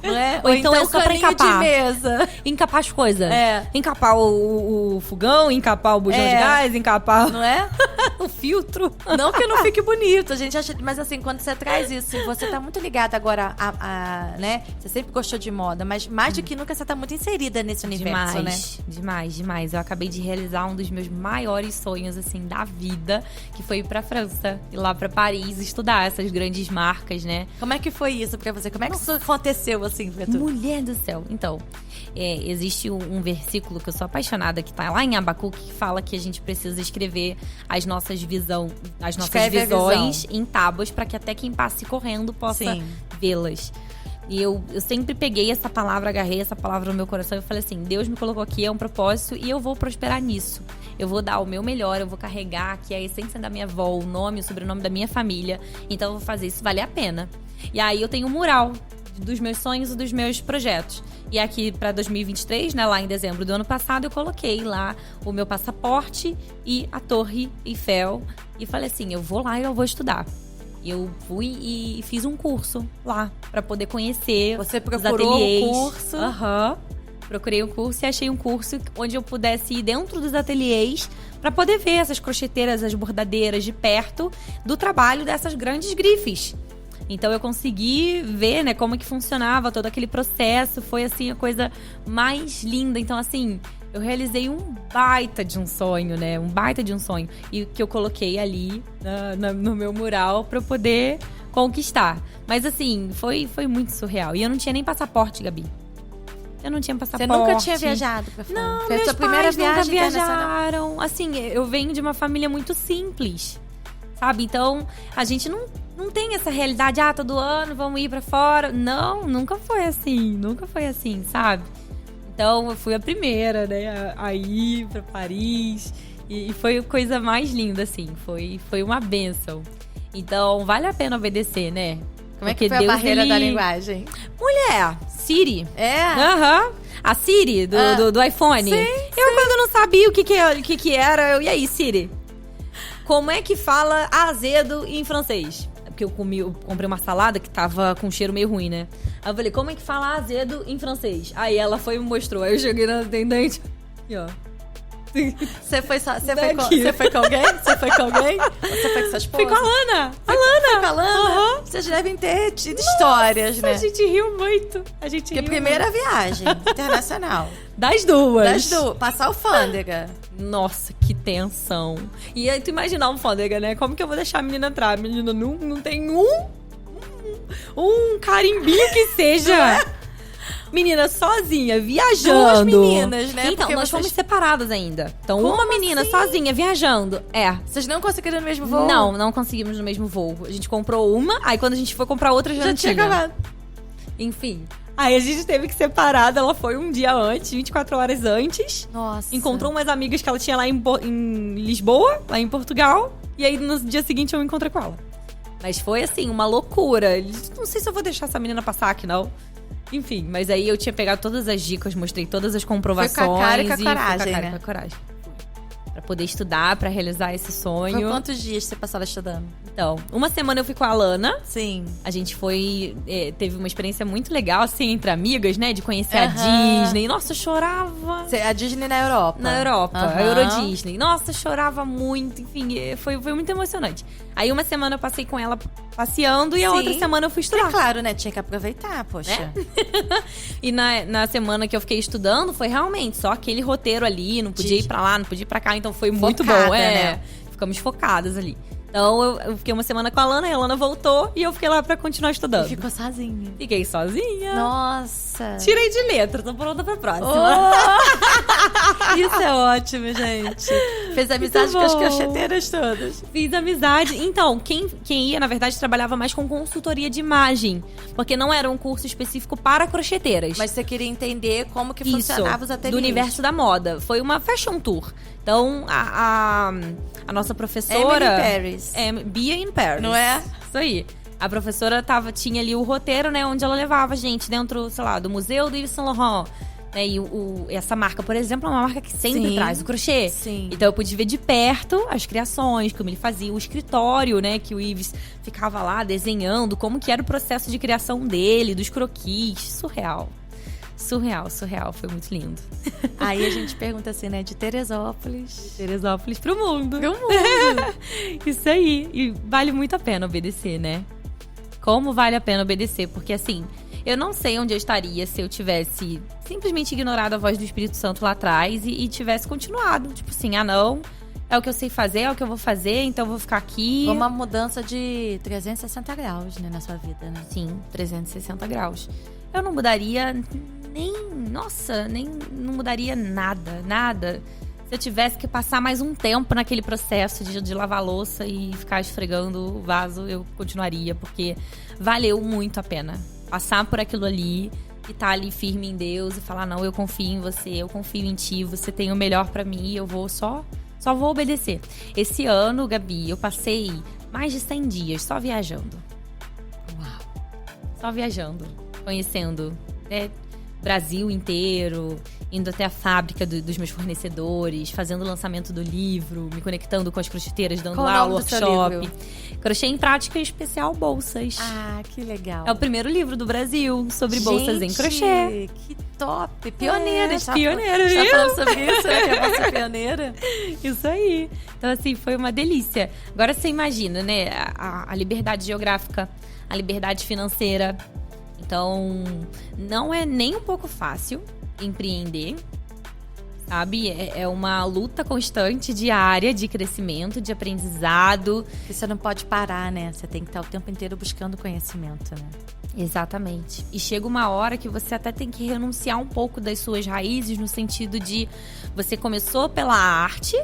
Não é? Ou então é só pra caninho encapar. de mesa. Encapar as coisas. É. Encapar o fogão, encapar o bujão de gás, encapar Não é? o filtro. Não que não fique bonito, a gente acha. Mas assim, quando você traz isso, você tá muito ligada agora né? Você sempre gostou de moda, mas mais do que nunca você tá muito inserida nesse universo, né? Demais. Eu acabei de realizar um dos meus maiores sonhos, assim, da vida, que foi ir pra França, ir lá pra Paris, estudar essas grandes marcas, né? Como é que foi isso pra você? Como é que isso aconteceu, assim, pra tu? Mulher do céu. Então, existe um versículo que eu sou apaixonada, que tá lá em Abacuque, que fala que a gente precisa escrever as nossas visões em tábuas, para que até quem passe correndo possa vê-las. E eu sempre peguei essa palavra, agarrei essa palavra no meu coração e falei assim, Deus me colocou aqui, é um propósito e eu vou prosperar nisso. Eu vou dar o meu melhor, eu vou carregar aqui a essência da minha avó, o nome, o sobrenome da minha família. Então eu vou fazer isso valer a pena. E aí eu tenho um mural dos meus sonhos e dos meus projetos. E aqui para 2023, né, lá em dezembro do ano passado, eu coloquei lá o meu passaporte e a Torre Eiffel. E falei assim, eu vou lá e eu vou estudar. Eu fui e fiz um curso lá para poder conhecer. Você procurou o curso? Procurei um curso e achei um curso onde eu pudesse ir dentro dos ateliês para poder ver essas crocheteiras, as bordadeiras de perto do trabalho dessas grandes grifes. Então eu consegui ver, né, como que funcionava todo aquele processo. Foi assim a coisa mais linda. Então assim, eu realizei um baita de um sonho, né? E que eu coloquei ali no meu mural pra eu poder conquistar. Mas assim, foi muito surreal. E eu não tinha nem passaporte, Gabi. Eu não tinha passaporte. Você nunca tinha viajado pra fora? Não, foi a meus sua primeira pais viagem nunca internacional? viajaram. Assim, eu venho de uma família muito simples, sabe? Então, a gente não tem essa realidade, todo ano vamos ir pra fora. Não, nunca foi assim, sabe? Então, eu fui a primeira, né, a ir pra Paris. E foi a coisa mais linda, assim. Foi uma bênção. Então, vale a pena obedecer, né? Como é que foi a barreira da linguagem? Mulher, Siri. É? Aham. A Siri do iPhone. Sim, quando não sabia o que era, e aí, Siri? Como é que fala azedo em francês? Porque eu comprei uma salada que tava com um cheiro meio ruim, né? Aí eu falei, como é que fala azedo em francês? Aí ela foi e me mostrou. Aí eu cheguei na atendente e ó. Você foi com alguém? Você foi com alguém? Ou você foi com sua esposa? Fui com a Lana. Foi com a Lana? Vocês devem ter tido histórias, né? A gente riu muito. Porque primeira viagem internacional. Das duas. Passar alfândega. Nossa, que tensão. E aí, tu imaginar a alfândega, né? Como que eu vou deixar a menina entrar? A menina não tem um carimbinho que seja. Menina sozinha, viajando. Duas meninas, né? Então, porque nós fomos separadas ainda. Então, Como uma menina assim? sozinha, viajando. Vocês não conseguiram no mesmo voo? Não conseguimos no mesmo voo. A gente comprou uma, aí quando a gente foi comprar outra, já não tinha acabado. Enfim. Aí a gente teve que separar. Ela foi um dia antes, 24 horas antes. Nossa. Encontrou umas amigas que ela tinha lá em Lisboa, lá em Portugal. E aí, no dia seguinte, eu me encontrei com ela. Mas foi, assim, uma loucura. Não sei se eu vou deixar essa menina passar aqui, não. Enfim, mas aí eu tinha pegado todas as dicas, mostrei todas as comprovações. Foi com a cara e com a coragem, com a cara né? e com a coragem. Pra poder estudar, pra realizar esse sonho. Por quantos dias você passava estudando? Então, uma semana eu fui com a Lana. Sim. A gente teve uma experiência muito legal, assim, entre amigas, né? De conhecer a Disney. Nossa, eu chorava. A Disney na Europa? Na Europa, a Euro Disney. Nossa, eu chorava muito. Enfim, foi muito emocionante. Aí uma semana eu passei com ela passeando e a outra semana eu fui estudar. É claro, né? Tinha que aproveitar, poxa. Né? E na semana que eu fiquei estudando, foi realmente só aquele roteiro ali. Não podia ir pra lá, não podia ir pra cá. Então foi muito bom. Né? Ficamos focadas ali. Então, eu fiquei uma semana com a Lana voltou e eu fiquei lá pra continuar estudando. E ficou sozinha. Fiquei sozinha. Nossa. Tirei de letra, tô pronta pra próxima. Isso é ótimo, gente. Fez amizade com as crocheteiras todas. Fiz amizade. Então, quem ia, na verdade, trabalhava mais com consultoria de imagem. Porque não era um curso específico para crocheteiras. Mas você queria entender como que funcionava os ateliês. Do universo da moda. Foi uma fashion tour. Então, a nossa professora... Emily Paris. Bia in Paris. Não é? Isso aí. A professora tinha ali o roteiro, né? Onde ela levava a gente dentro, sei lá, do museu do Yves Saint Laurent. Né, e essa marca, por exemplo, é uma marca que sempre traz o crochê. Sim. Então eu pude ver de perto as criações, como ele fazia, o escritório, né? Que o Yves ficava lá desenhando, como que era o processo de criação dele, dos croquis. Surreal. Foi muito lindo. Aí a gente pergunta assim, né? De Teresópolis pro mundo. Isso aí. E vale muito a pena obedecer, né? Como vale a pena obedecer? Porque assim, eu não sei onde eu estaria se eu tivesse simplesmente ignorado a voz do Espírito Santo lá atrás e tivesse continuado. Tipo assim, não, é o que eu sei fazer, é o que eu vou fazer, então eu vou ficar aqui. Foi uma mudança de 360 graus, né, na sua vida, né? Sim, 360 graus. Eu não mudaria não mudaria nada. Se eu tivesse que passar mais um tempo naquele processo de lavar louça e ficar esfregando o vaso, eu continuaria, porque valeu muito a pena. Passar por aquilo ali e estar ali firme em Deus e falar, não, eu confio em você, eu confio em ti, você tem o melhor pra mim, eu vou só vou obedecer. Esse ano, Gabi, eu passei mais de 100 dias só viajando. Uau! Só viajando, conhecendo Brasil inteiro, indo até a fábrica dos meus fornecedores, fazendo o lançamento do livro, me conectando com as crocheteiras, dando aula, workshop. Crochê em Prática Especial Bolsas. Ah, que legal. É o primeiro livro do Brasil sobre bolsas em crochê. Que top! Pioneira. Pioneira, viu? Tá falando sobre isso, né? Que é a nossa pioneira. Isso aí. Então, assim, foi uma delícia. Agora você imagina, né? A liberdade geográfica, a liberdade financeira. Então, não é nem um pouco fácil empreender, sabe? É uma luta constante, diária, de crescimento, de aprendizado. E você não pode parar, né? Você tem que estar o tempo inteiro buscando conhecimento, né? Exatamente. E chega uma hora que você até tem que renunciar um pouco das suas raízes, no sentido de você começou pela arte,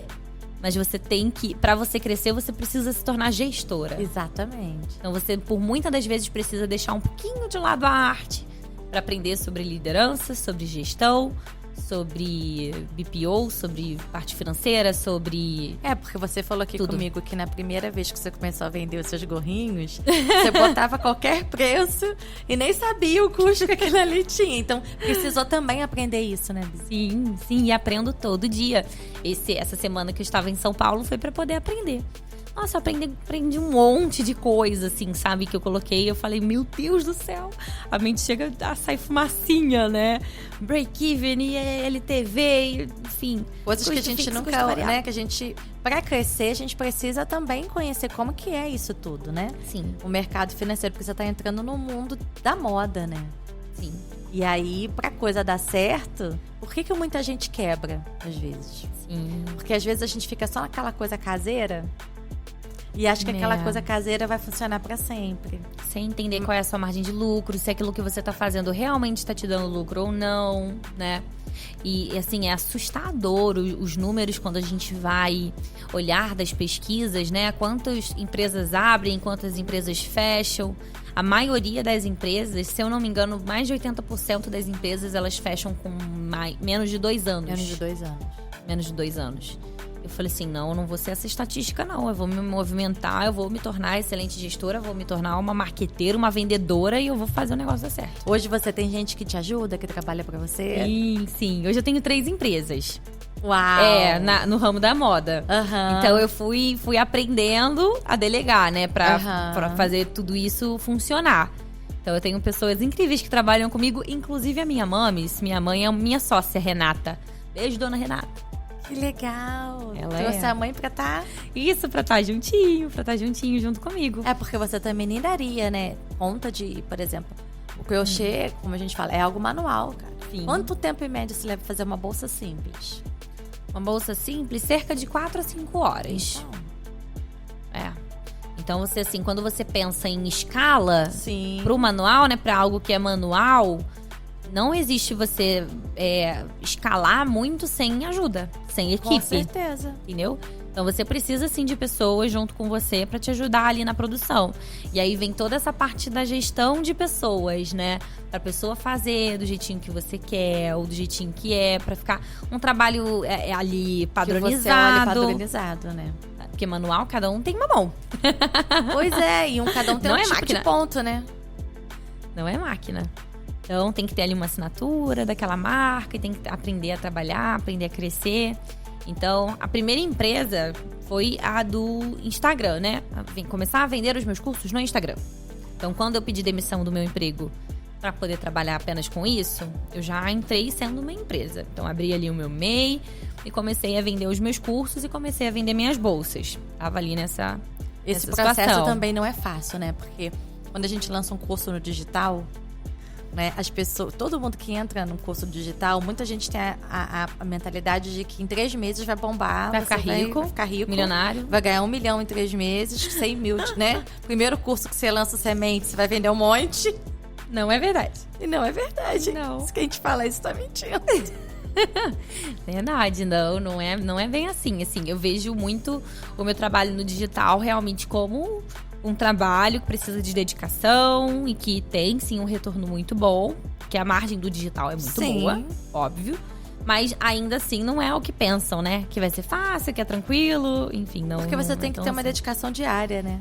mas você tem que, para você crescer, você precisa se tornar gestora. Exatamente. Então você, por muitas das vezes, precisa deixar um pouquinho de lado a arte para aprender sobre liderança, sobre gestão, sobre BPO, sobre parte financeira, sobre... Porque você falou aqui tudo comigo que na primeira vez que você começou a vender os seus gorrinhos, você botava qualquer preço e nem sabia o custo que aquilo ali tinha. Então, precisou também aprender isso, né, Bia? Sim, e aprendo todo dia. Essa semana que eu estava em São Paulo foi para poder aprender. Nossa, eu aprendi um monte de coisa, assim, sabe? Que eu coloquei. Eu falei, meu Deus do céu. A mente chega a sair fumacinha, né? Break-even, LTV, enfim. Coisas que a gente nunca, né? Que a gente, pra crescer, a gente precisa também conhecer como que é isso tudo, né? Sim. O mercado financeiro, porque você tá entrando no mundo da moda, né? Sim. E aí, pra coisa dar certo, por que muita gente quebra, às vezes? Sim. Porque às vezes a gente fica só naquela coisa caseira e acha que aquela coisa caseira vai funcionar pra sempre. Sem entender qual é a sua margem de lucro, se aquilo que você tá fazendo realmente está te dando lucro ou não, né? E assim, é assustador os números quando a gente vai olhar das pesquisas, né? Quantas empresas abrem, quantas empresas fecham. A maioria das empresas, se eu não me engano, mais de 80% das empresas, elas fecham com menos de 2 anos. Menos de 2 anos. Eu falei assim, não, eu não vou ser essa estatística, não. Eu vou me movimentar, eu vou me tornar excelente gestora, eu vou me tornar uma marqueteira, uma vendedora e eu vou fazer o negócio dar certo. Hoje você tem gente que te ajuda, que trabalha pra você? Sim. Hoje eu tenho 3 empresas. Uau! No ramo da moda. Uhum. Então eu fui aprendendo a delegar, né? Pra fazer tudo isso funcionar. Então eu tenho pessoas incríveis que trabalham comigo, inclusive a minha mames. Minha mãe é minha sócia, Renata. Beijo, dona Renata. Que legal! Ela trouxe a mãe pra estar... Isso, pra estar juntinho, junto comigo. É porque você também nem daria, né? Conta de, por exemplo, o crochê, como a gente fala, é algo manual, cara. Sim. Quanto tempo em média se leva pra fazer uma bolsa simples? Uma bolsa simples, cerca de 4 a 5 horas. Então, Então, você, assim, quando você pensa em escala Sim. pro manual, né? Pra algo que é manual, não existe você escalar muito sem ajuda, sem equipe. Com certeza. Entendeu? Então, você precisa, sim, de pessoas junto com você pra te ajudar ali na produção. E aí vem toda essa parte da gestão de pessoas, né? Pra pessoa fazer do jeitinho que você quer, ou do jeitinho que é, pra ficar um trabalho ali padronizado. Que você olha padronizado, né? Porque manual, cada um tem uma mão. Pois é, e cada um tem Não um é tipo máquina. de ponto, né? Não é máquina. Então, tem que ter ali uma assinatura daquela marca, e tem que aprender a trabalhar, aprender a crescer. Então, a primeira empresa foi a do Instagram, né? Começar a vender os meus cursos no Instagram. Então, quando eu pedi demissão do meu emprego para poder trabalhar apenas com isso, eu já entrei sendo uma empresa. Então, abri ali o meu MEI e comecei a vender os meus cursos e comecei a vender minhas bolsas. Tava ali nessa Esse situação. processo também não é fácil, né? Porque quando a gente lança um curso no digital, né, as pessoas, todo mundo que entra no curso digital, muita gente tem a mentalidade de que em 3 meses vai bombar, Vai ficar rico, vai ficar rico, milionário. vai ganhar 1 milhão em 3 meses, 100 mil, né? Primeiro curso que você lança semente, você vai vender um monte. Não é verdade. E não é verdade. Não. Se quem te fala isso tá mentindo. Verdade, não é bem assim. Assim, eu vejo muito o meu trabalho no digital realmente como um trabalho que precisa de dedicação e que tem, sim, um retorno muito bom. Que a margem do digital é muito Sim. boa, óbvio. Mas ainda assim não é o que pensam, né? Que vai ser fácil, que é tranquilo, enfim, não. Porque você não tem é que tão ter uma assim. dedicação diária, né?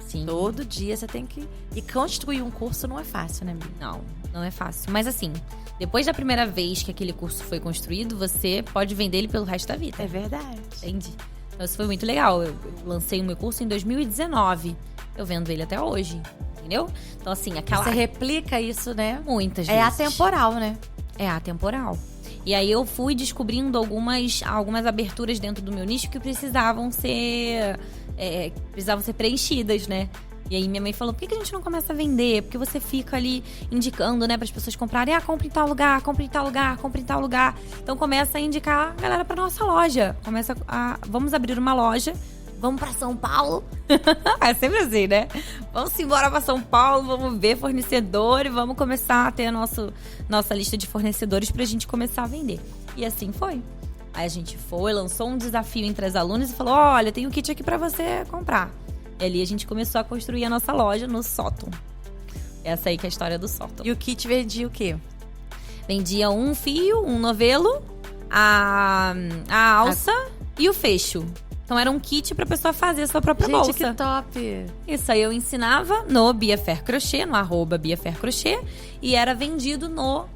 Sim. Todo dia você tem que... E construir um curso não é fácil, né, Bia? Não é fácil. Mas assim, depois da primeira vez que aquele curso foi construído, você pode vender ele pelo resto da vida. É verdade. Entende? Então isso foi muito legal. Eu lancei o meu curso em 2019. Eu vendo ele até hoje. Entendeu? Então, assim, aquela. Você replica isso, né? Muitas É vezes. atemporal, né? É atemporal. E aí eu fui descobrindo algumas aberturas dentro do meu nicho que precisavam ser preenchidas, né? E aí minha mãe falou, por que a gente não começa a vender? Porque você fica ali indicando, né, para as pessoas comprarem. Compre em tal lugar, compre em tal lugar, compre em tal lugar. Então começa a indicar a galera pra nossa loja. Vamos abrir uma loja. Vamos pra São Paulo. É sempre assim, né? Vamos embora pra São Paulo, vamos ver fornecedor e vamos começar a ter a nossa lista de fornecedores pra gente começar a vender. E assim foi. Aí a gente foi, lançou um desafio entre as alunas e falou, olha, tem um kit aqui pra você comprar. E ali a gente começou a construir a nossa loja no sótão. Essa aí que é a história do sótão. E o kit vendia o quê? Vendia um fio, um novelo, a alça e o fecho. Então era um kit pra pessoa fazer a sua própria bolsa. Gente, que top! Isso aí eu ensinava no Bia Fer Crochê, no @ Bia Fer Crochê. E era vendido no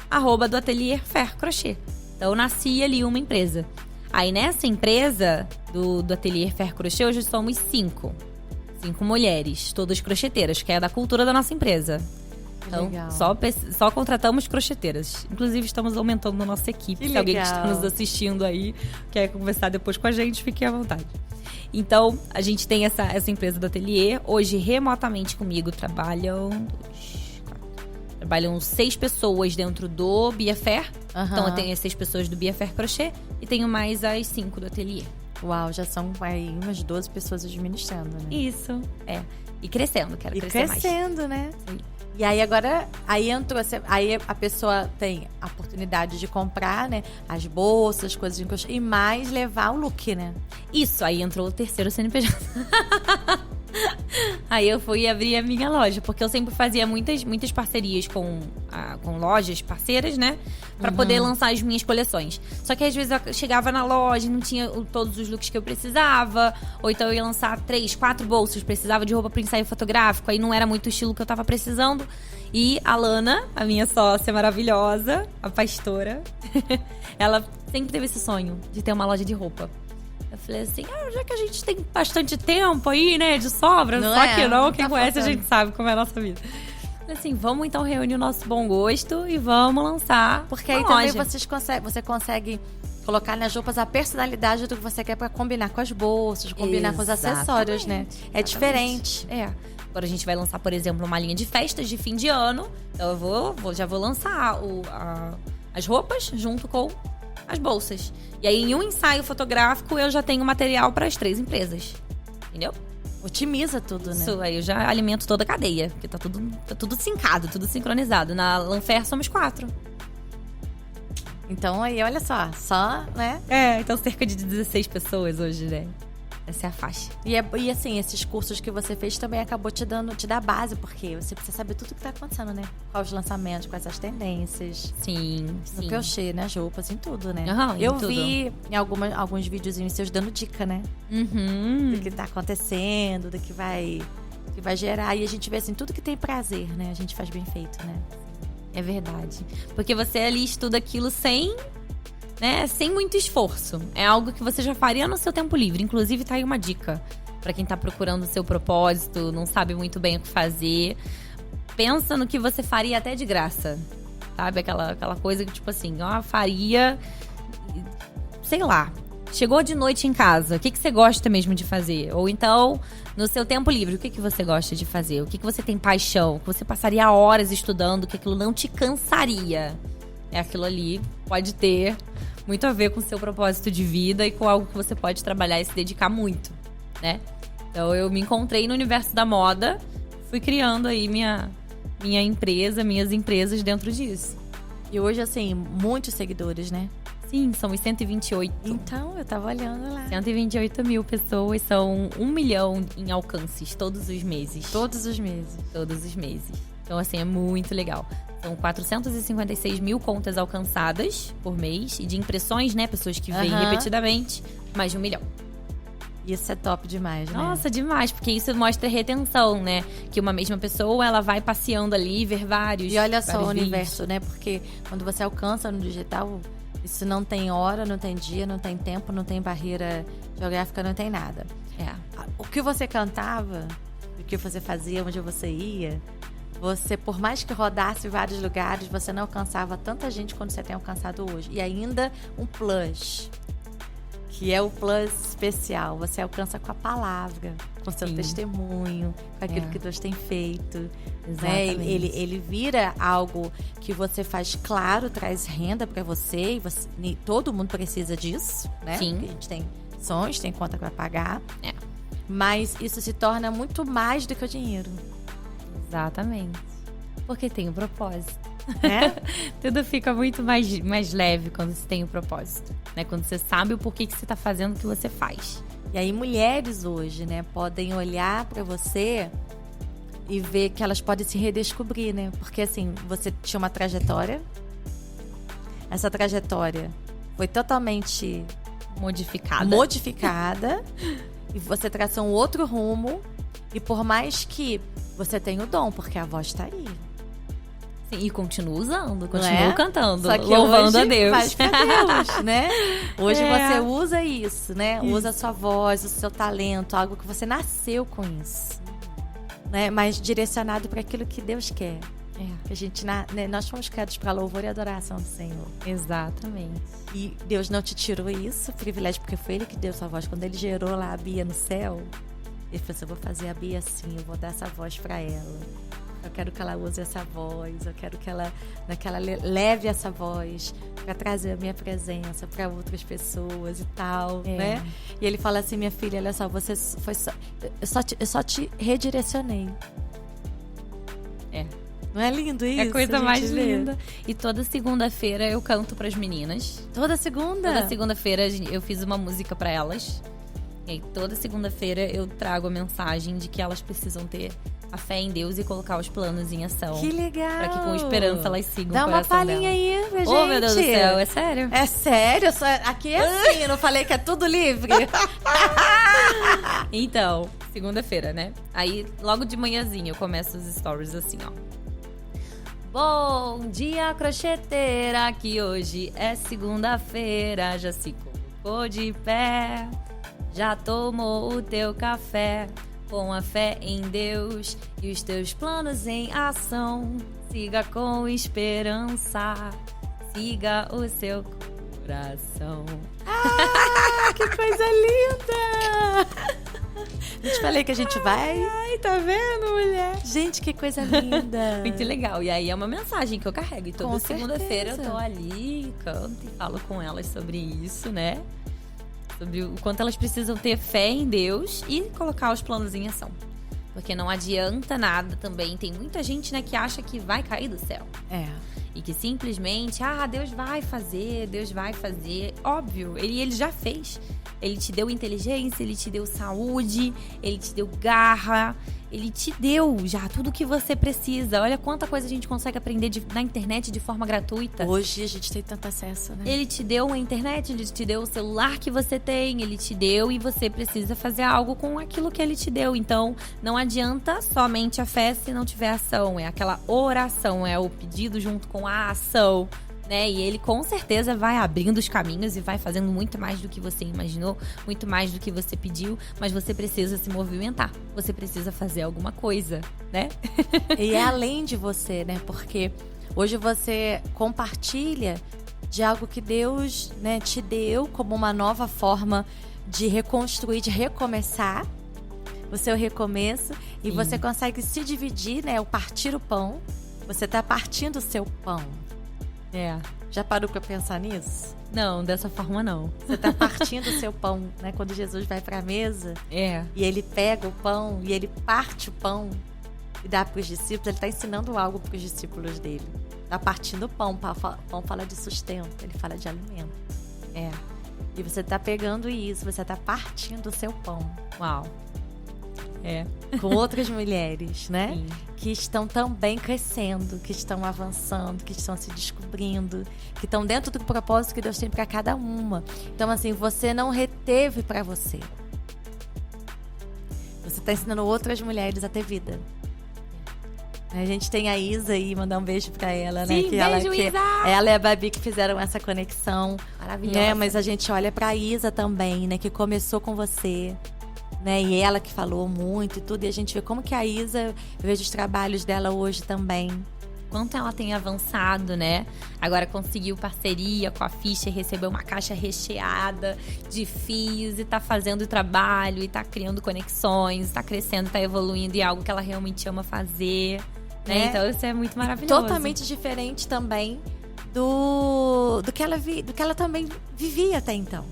@ do Ateliê Fer Crochê. Então nascia ali uma empresa. Aí nessa empresa do Ateliê Fer Crochê, hoje somos 5 mulheres, todas crocheteiras, que é da cultura da nossa empresa. Então, legal. só contratamos crocheteiras. Inclusive, estamos aumentando a nossa equipe. Que Se alguém que legal. está nos assistindo aí quer conversar depois com a gente, fique à vontade. Então, a gente tem essa empresa do ateliê. Hoje, remotamente comigo, trabalham 6 pessoas dentro do Bia Fer. Então, eu tenho as 6 pessoas do Bia Fer Crochê e tenho mais as 5 do ateliê. Uau, já são aí umas 12 pessoas administrando, né? Isso, é. E crescendo, quero crescer mais. crescendo, né? Sim. E aí agora, aí a pessoa tem a oportunidade de comprar, né? As bolsas, coisas de crochê, e mais levar o look, né? Isso, aí entrou o terceiro CNPJ. Aí eu fui abrir a minha loja, porque eu sempre fazia muitas parcerias com lojas parceiras, né? Pra poder lançar as minhas coleções. Só que às vezes eu chegava na loja e não tinha todos os looks que eu precisava. Ou então eu ia lançar 3, 4 bolsas, precisava de roupa pra ensaio fotográfico. Aí não era muito o estilo que eu tava precisando. E a Lana, a minha sócia maravilhosa, a pastora, ela sempre teve esse sonho de ter uma loja de roupa. Eu falei assim, já que a gente tem bastante tempo aí, né, de sobra, Não só é? que não, Não quem tá conhece faltando. a gente sabe como é a nossa vida. Falei assim, vamos então reunir o nosso bom gosto e vamos lançar Porque aí uma também loja. você consegue colocar nas roupas a personalidade do que você quer pra combinar com as bolsas, combinar com os acessórios, né? É diferente. É. Agora a gente vai lançar, por exemplo, uma linha de festas de fim de ano. Então eu já vou lançar as roupas junto com as bolsas. E aí, em um ensaio fotográfico, eu já tenho material para as 3 empresas. Entendeu? Otimiza tudo, né? Isso, aí eu já alimento toda a cadeia, porque tá tudo sincado, tudo sincronizado. Na Lanfer somos 4. Então aí, olha só, né? Então cerca de 16 pessoas hoje, né? Essa é a faixa. E assim, esses cursos que você fez também acabou te dar base, porque você precisa saber tudo o que tá acontecendo, né? Quais os lançamentos, quais as tendências. Sim. No crochê, né? As roupas, em tudo, né? Uhum, eu tudo. Vi em alguns videozinhos seus dando dica, né? Do que tá acontecendo, do que vai gerar. E a gente vê assim, tudo que tem prazer, né? A gente faz bem feito, né? É verdade. Porque você ali estuda aquilo sem muito esforço. É algo que você já faria no seu tempo livre. Inclusive, tá aí uma dica pra quem tá procurando o seu propósito, não sabe muito bem o que fazer. Pensa no que você faria até de graça. Sabe? Aquela coisa que, tipo assim, faria... Sei lá. Chegou de noite em casa, o que você gosta mesmo de fazer? Ou então, no seu tempo livre, o que você gosta de fazer? O que você tem paixão? Que você passaria horas estudando, que aquilo não te cansaria? Aquilo ali pode ter muito a ver com o seu propósito de vida e com algo que você pode trabalhar e se dedicar muito, né? Então, eu me encontrei no universo da moda, fui criando aí minha empresa, minhas empresas dentro disso. E hoje, assim, muitos seguidores, né? Sim, são os 128. Então, eu tava olhando lá. 128 mil pessoas, são 1 milhão em alcances todos os meses. Todos os meses. Todos os meses. Então, assim, é muito legal. São 456 mil contas alcançadas por mês. E de impressões, né? Pessoas que veem repetidamente, mais de 1 milhão. Isso é top demais, né? Nossa, demais. Porque isso mostra retenção, né? Que uma mesma pessoa, ela vai passeando ali, ver vários. E olha só o vídeos. universo, né? Porque quando você alcança no digital, isso não tem hora, não tem dia, não tem tempo, não tem barreira geográfica, não tem nada. O que você cantava, o que você fazia, onde você ia, você, por mais que rodasse vários lugares, você não alcançava tanta gente quanto você tem alcançado hoje. E ainda um plus, que é o plus especial. Você alcança com a palavra, com seu testemunho, com aquilo que Deus tem feito. Exatamente. Né? Ele vira algo que você faz claro, traz renda para você, e todo mundo precisa disso, né? Sim. Porque a gente tem sonhos, tem conta para pagar. Mas isso se torna muito mais do que o dinheiro. Exatamente. Porque tem um propósito. Né? Tudo fica muito mais leve quando você tem um propósito, né? Quando você sabe o porquê que você tá fazendo o que você faz. E aí mulheres hoje, né, podem olhar para você e ver que elas podem se redescobrir, né? Porque assim, você tinha uma trajetória. Essa trajetória foi totalmente modificada e você traçou um outro rumo. E por mais que você tenha o dom, porque a voz tá aí. Sim, e continua usando, continua cantando, só que louvando hoje a Deus. Faz pra Deus, né? Hoje você usa isso, né? Isso. Usa a sua voz, o seu talento, algo que você nasceu com isso. Né? Mas direcionado para aquilo que Deus quer. Que a gente, nós fomos criados para louvor e adoração do Senhor. Exatamente. E Deus não te tirou isso, privilégio, porque foi Ele que deu sua voz. Quando Ele gerou lá a Bia no céu, Ele falou assim, eu vou fazer a Bia assim, eu vou dar essa voz para ela. Eu quero que ela use essa voz, eu quero que ela leve essa voz para trazer a minha presença para outras pessoas e tal, né? E Ele fala assim, minha filha, olha só, você foi eu só te redirecionei. Não é lindo isso? É a coisa mais vê? linda. E toda segunda-feira eu canto pras meninas. Toda segunda? Toda segunda-feira eu fiz uma música pra elas. E aí, toda segunda-feira eu trago a mensagem de que elas precisam ter a fé em Deus e colocar os planos em ação. Que legal! Pra que com esperança elas sigam Dá o uma coração palhinha delas. aí pra gente. Oh, meu Deus do céu, é sério? É sério? Aqui é assim, eu não falei que é tudo livre? Então, segunda-feira, né? Aí, logo de manhãzinha, eu começo os stories assim, ó. Bom dia, crocheteira, que hoje é segunda-feira. Já se colocou de pé, já tomou o teu café. Com a fé em Deus e os teus planos em ação. Siga com esperança, siga o seu coração. Ah, que coisa linda! Eu te falei que a gente vai. Ai, tá vendo, mulher? Gente, que coisa linda. Muito legal. E aí é uma mensagem que eu carrego. E toda Com segunda-feira eu certeza. tô ali, canto e falo com elas sobre isso, né? Sobre o quanto elas precisam ter fé em Deus e colocar os planos em ação. Porque não adianta nada também. Tem muita gente, né, que acha que vai cair do céu. E que simplesmente, Deus vai fazer. Óbvio, ele já fez. Ele te deu inteligência, ele te deu saúde, ele te deu garra, ele te deu já tudo o que você precisa. Olha quanta coisa a gente consegue aprender na internet de forma gratuita. Hoje a gente tem tanto acesso, né? Ele te deu a internet, ele te deu o celular que você tem, ele te deu e você precisa fazer algo com aquilo que ele te deu. Então, não adianta somente a fé se não tiver ação. É aquela oração, é o pedido junto com a ação. Né? E ele com certeza vai abrindo os caminhos e vai fazendo muito mais do que você imaginou, muito mais do que você pediu, mas você precisa se movimentar, você precisa fazer alguma coisa, né? E é além de você, né? Porque hoje você compartilha de algo que Deus, né, te deu como uma nova forma de reconstruir, de recomeçar o seu recomeço. E você consegue se dividir, né? O partir o pão, você tá partindo o seu pão. Já parou pra pensar nisso? Não, dessa forma não. Você tá partindo o seu pão, né? Quando Jesus vai pra mesa e ele pega o pão e ele parte o pão e dá pros discípulos, ele tá ensinando algo pros discípulos dele. Tá partindo o pão, pão fala de sustento, ele fala de alimento. E você tá pegando isso, você tá partindo o seu pão. Uau. Com outras mulheres, né? Sim. Que estão também crescendo, que estão avançando, que estão se descobrindo, que estão dentro do propósito que Deus tem para cada uma. Então, assim, você não reteve para você. Você está ensinando outras mulheres a ter vida. A gente tem a Isa aí, mandar um beijo para ela, né? Sim, beijo, Isa! Ela e a Babi que fizeram essa conexão. Maravilhosa. Né? Mas a gente olha para a Isa também, né? Que começou com você. Né? E ela que falou muito e tudo, e a gente vê como que a Isa, eu vejo os trabalhos dela hoje também. Quanto ela tem avançado, né? Agora conseguiu parceria com a Fischer, recebeu uma caixa recheada de fios e tá fazendo o trabalho, e tá criando conexões, tá crescendo, tá evoluindo em algo que ela realmente ama fazer, né? Então isso é muito maravilhoso. Totalmente diferente também do que ela também vivia até então.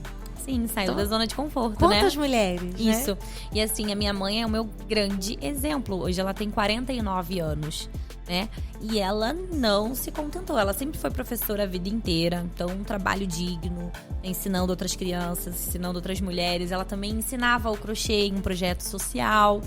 Sim, saiu da zona de conforto, Quantas né? mulheres, Isso. Né? E assim, a minha mãe é o meu grande exemplo. Hoje ela tem 49 anos, né? E ela não se contentou. Ela sempre foi professora a vida inteira. Então, um trabalho digno, ensinando outras crianças, ensinando outras mulheres. Ela também ensinava o crochê em um projeto social.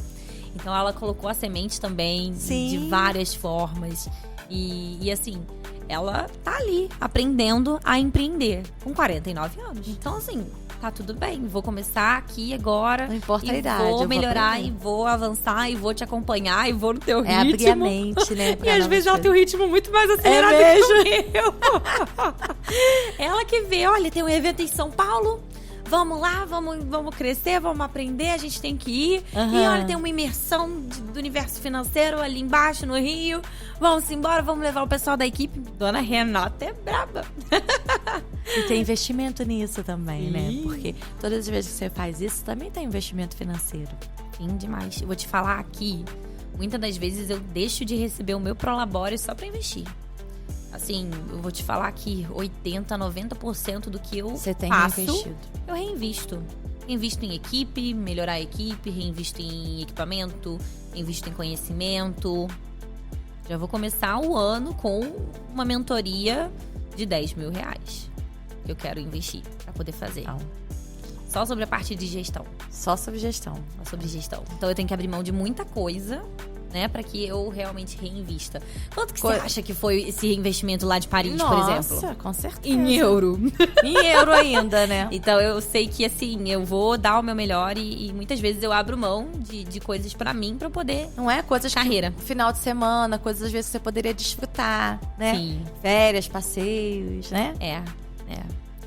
Então, ela colocou a semente também de várias formas. E assim, ela tá ali aprendendo a empreender com 49 anos. Então, assim, tá tudo bem. Vou começar aqui agora. Não importa a idade. Vou melhorar e vou avançar e vou te acompanhar e vou no teu ritmo. Abrir a mente, né? E às vezes ela tem um ritmo muito mais acelerado que o meu. Ela que vê, olha, tem um evento em São Paulo. Vamos lá, vamos crescer, vamos aprender, a gente tem que ir. E olha, tem uma imersão do universo financeiro ali embaixo, no Rio. Vamos embora, vamos levar o pessoal da equipe. Dona Renata é braba. E tem investimento nisso também, né? Porque todas as vezes que você faz isso, também tem investimento financeiro. Sim, demais. Eu vou te falar aqui, muitas das vezes eu deixo de receber o meu Prolabore só pra investir. Assim, eu vou te falar que 80%, 90% do que eu faço, eu reinvisto. Reinvisto em equipe, melhorar a equipe, reinvisto em equipamento, reinvisto em conhecimento. Já vou começar o ano com uma mentoria de R$10 mil que eu quero investir para poder fazer. Só sobre a parte de gestão. Só sobre gestão. Só sobre gestão. Então eu tenho que abrir mão de muita coisa, né, para que eu realmente reinvista. Quanto que você acha que foi esse investimento lá de Paris, por exemplo? Nossa, com certeza. Em euro. Em euro ainda, né? Então eu sei que, assim, eu vou dar o meu melhor e muitas vezes eu abro mão de coisas pra mim, pra eu poder... Não é? Coisas carreira. Final de semana, coisas às vezes que você poderia desfrutar, né? Sim. Férias, passeios, né? É.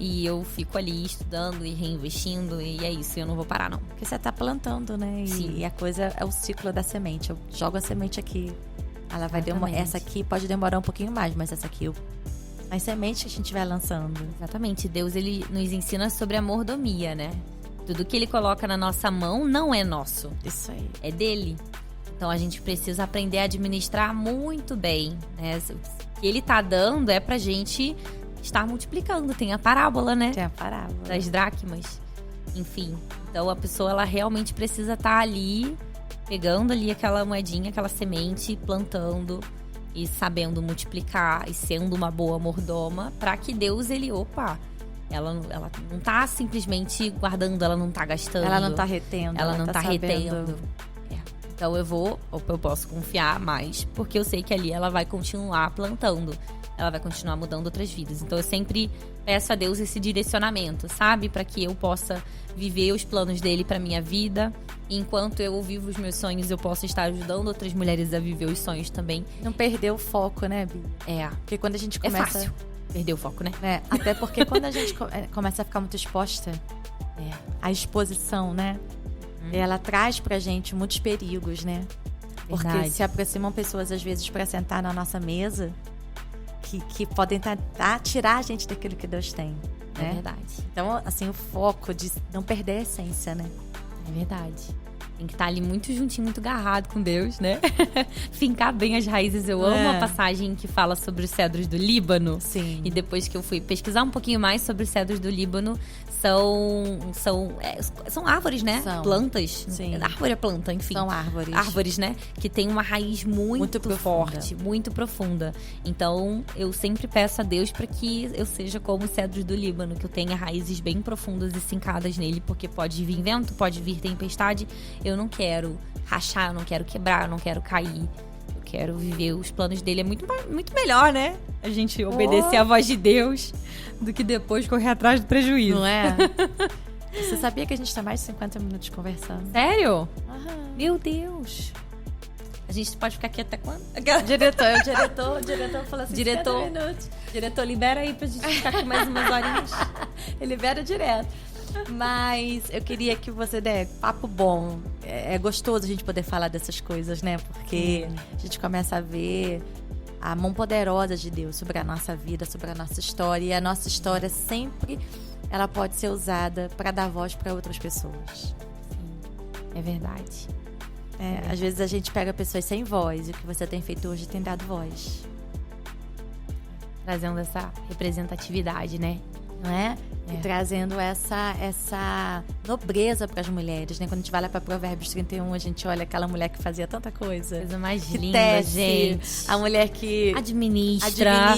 E eu fico ali estudando e reinvestindo e é isso, eu não vou parar, não. Porque você tá plantando, né? E a coisa é o ciclo da semente. Eu jogo a semente aqui, ela vai demorar. Essa aqui pode demorar um pouquinho mais, mas essa aqui as sementes que a gente vai lançando. Exatamente. Deus, ele nos ensina sobre a mordomia, né? Tudo que ele coloca na nossa mão não é nosso. Isso aí. É dele. Então a gente precisa aprender a administrar muito bem, né? O que ele tá dando é pra gente estar multiplicando. Tem a parábola, né? Tem a parábola. Das dracmas. Enfim, então a pessoa, ela realmente precisa estar ali, pegando ali aquela moedinha, aquela semente, plantando e sabendo multiplicar e sendo uma boa mordoma, para que Deus, ela não tá simplesmente guardando, ela não tá gastando. Ela não tá retendo. Ela não tá sabendo. retendo. Então eu posso confiar mais, porque eu sei que ali ela vai continuar plantando. Ela vai continuar mudando outras vidas. Então eu sempre peço a Deus esse direcionamento, sabe? Para que eu possa viver os planos dele para minha vida. E enquanto eu vivo os meus sonhos, eu posso estar ajudando outras mulheres a viver os sonhos também. Não perder o foco, né, Bi? Porque quando a gente começa... É fácil perder o foco, né? Até porque quando a gente começa a ficar muito exposta, a exposição, né? Ela traz pra gente muitos perigos, né? Porque se aproximam pessoas, às vezes, pra sentar na nossa mesa que podem tentar tirar a gente daquilo que Deus tem. Né? É verdade. Então, assim, o foco de não perder a essência, né? É verdade. Tem que estar ali muito juntinho, muito agarrado com Deus, né? Fincar bem as raízes. Eu amo a passagem que fala sobre os cedros do Líbano. Sim. E depois que eu fui pesquisar um pouquinho mais sobre os cedros do Líbano, são árvores, né? São. Plantas. Sim. Árvore é planta, enfim. São árvores. Árvores, né? Que tem uma raiz muito profunda. forte, muito profunda. Então, eu sempre peço a Deus para que eu seja como os cedros do Líbano, que eu tenha raízes bem profundas e fincadas nele, porque pode vir vento, pode vir tempestade. Eu não quero rachar, eu não quero quebrar, eu não quero cair. Eu quero viver os planos dele. É muito melhor, né? A gente obedecer à voz de Deus do que depois correr atrás do prejuízo. Não é? Você sabia que a gente tá mais de 50 minutos conversando? Sério? Aham. Meu Deus. A gente pode ficar aqui até quando? O diretor falou assim, Diretor. 50 minutos. Diretor, libera aí pra gente ficar aqui mais umas horinhas. Ele libera direto. Mas eu queria que você papo bom. É gostoso a gente poder falar dessas coisas, né? Porque a gente começa a ver a mão poderosa de Deus sobre a nossa vida, sobre a nossa história. E a nossa história sempre ela pode ser usada para dar voz para outras pessoas. Sim, é verdade. Às vezes a gente pega pessoas sem voz. E o que você tem feito hoje tem dado voz. Trazendo essa representatividade, né? Não é? E trazendo essa nobreza para as mulheres, né? Quando a gente vai lá para Provérbios 31, a gente olha aquela mulher que fazia tanta coisa. Coisa mais que linda, tece, gente. A mulher que administra.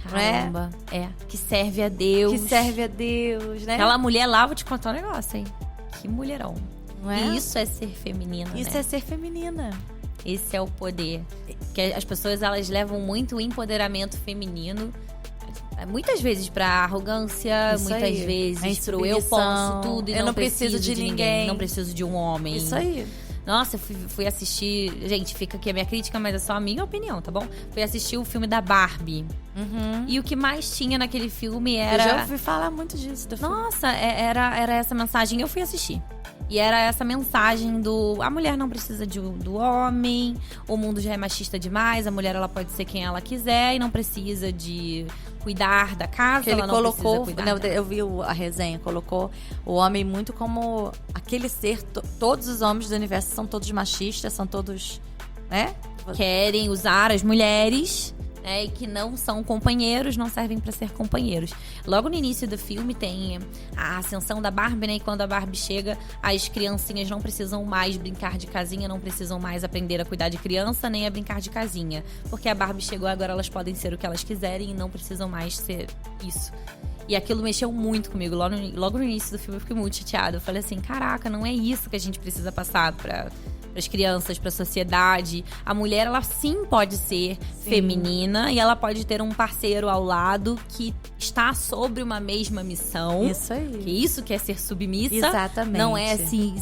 Caramba. Que serve a Deus. Que serve a Deus, né? Aquela mulher lá, vou te contar um negócio, hein? Que mulherão. Não é? E isso é ser feminina, Isso né? é ser feminina. Esse é o poder. Porque as pessoas, elas levam muito o empoderamento feminino, muitas vezes pra arrogância, Isso muitas aí. vezes A pro eu posso tudo e eu não preciso de ninguém. Não preciso de um homem. Isso aí. Nossa, eu fui assistir... Gente, fica aqui a minha crítica, mas é só a minha opinião, tá bom? Fui assistir o filme da Barbie. E o que mais tinha naquele filme era... Eu já ouvi falar muito disso. Nossa, era essa mensagem. Eu fui assistir. E era essa mensagem a mulher não precisa do homem, o mundo já é machista demais, a mulher ela pode ser quem ela quiser e não precisa de cuidar da casa, ele ela não colocou, precisa cuidar eu vi a resenha, colocou o homem muito como aquele ser, todos os homens do universo são todos machistas, são todos, né? Querem usar as mulheres, né, e que não são companheiros, não servem pra ser companheiros. Logo no início do filme tem a ascensão da Barbie, né? E quando a Barbie chega, as criancinhas não precisam mais brincar de casinha, não precisam mais aprender a cuidar de criança, nem a brincar de casinha. Porque a Barbie chegou, agora elas podem ser o que elas quiserem e não precisam mais ser isso. E aquilo mexeu muito comigo. Logo no início do filme eu fiquei muito chateada. Eu falei assim, caraca, não é isso que a gente precisa passar para as crianças, para a sociedade. A mulher, ela sim pode ser feminina e ela pode ter um parceiro ao lado que está sobre uma mesma missão. Isso aí. Que isso quer ser submissa. Exatamente. Não é se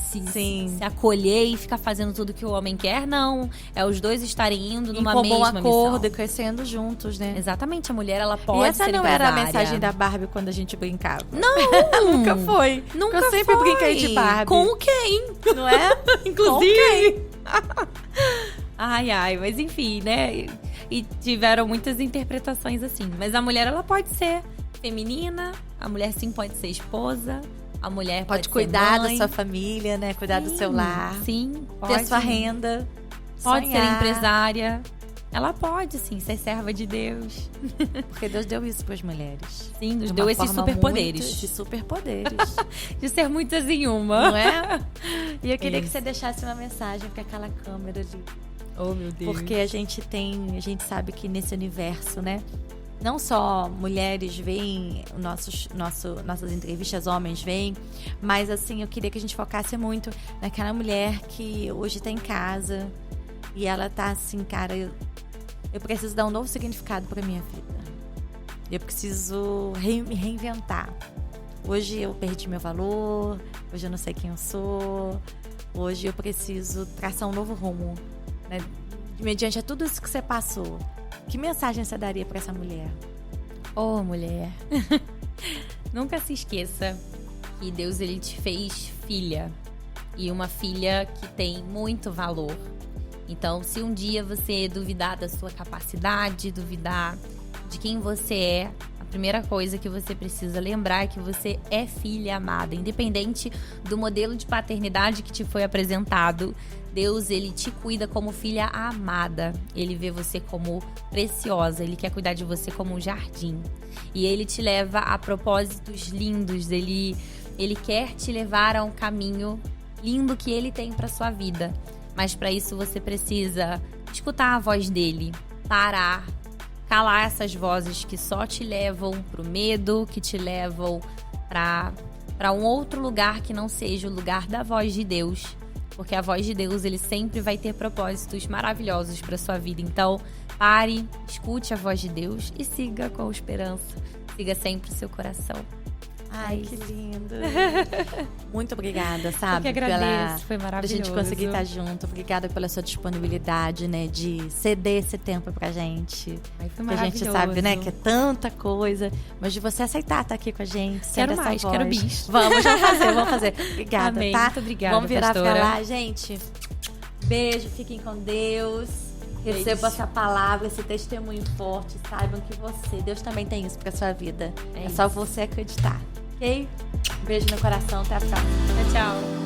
acolher e ficar fazendo tudo que o homem quer, não. É os dois estarem indo numa mesma missão. Em comum acordo, crescendo juntos, né? Exatamente, a mulher, ela pode ser empresária. E essa não era a mensagem da Barbie quando a gente brincava? Não! Nunca foi. Nunca eu sempre brinquei de Barbie. Com quem? Não é? Inclusive. Ai, mas enfim, né? E tiveram muitas interpretações assim. Mas a mulher, ela pode ser feminina, a mulher sim pode ser esposa, a mulher pode cuidar ser mãe. da sua família, né? Cuidar do seu lar. Sim, pode. Ter sua renda. Pode sonhar. ser empresária. ela pode, sim, ser serva de Deus. Porque Deus deu isso para as mulheres. Sim, nos deu esses superpoderes. De superpoderes. De ser muitas em uma. Não é? E eu queria que você deixasse uma mensagem para aquela câmera ali. Oh, meu Deus. Porque a gente sabe que nesse universo, né? Não só mulheres veem nossas entrevistas, homens veem, mas assim, eu queria que a gente focasse muito naquela mulher que hoje tá em casa e ela tá assim, cara, eu preciso dar um novo significado pra minha vida. Eu preciso me reinventar. Hoje eu perdi meu valor, hoje eu não sei quem eu sou, hoje eu preciso traçar um novo rumo, né? Mediante a tudo isso que você passou. Que mensagem você daria pra essa mulher? Oh, mulher. Nunca se esqueça que Deus, ele te fez filha. E uma filha que tem muito valor. Então, se um dia você duvidar da sua capacidade, duvidar de quem você é, a primeira coisa que você precisa lembrar é que você é filha amada. Independente do modelo de paternidade que te foi apresentado, Deus, ele te cuida como filha amada. Ele vê você como preciosa. Ele quer cuidar de você como um jardim. E ele te leva a propósitos lindos. Ele quer te levar a um caminho lindo que ele tem para sua vida. Mas para isso você precisa escutar a voz dele, parar, calar essas vozes que só te levam pro medo, que te levam para um outro lugar que não seja o lugar da voz de Deus. Porque a voz de Deus, ele sempre vai ter propósitos maravilhosos para sua vida. Então, pare, escute a voz de Deus e siga com esperança. Siga sempre o seu coração. Ai, que lindo. Muito obrigada, sabe? Eu que agradeço, foi maravilhoso. Pra gente conseguir estar junto. Obrigada pela sua disponibilidade, né? De ceder esse tempo pra gente. Ai, foi maravilhoso. A gente sabe, né? Que é tanta coisa. Mas de você aceitar estar aqui com a gente. Quero mais, quero bis. Vamos fazer. Obrigada, amém, tá? Muito obrigada, vamos virar pastora. pra lá, gente. Beijo, fiquem com Deus. Receba essa palavra, esse testemunho forte. Saibam que Deus também tem isso pra sua vida. É só você acreditar. Ok? Beijo no coração, até a próxima. Tchau.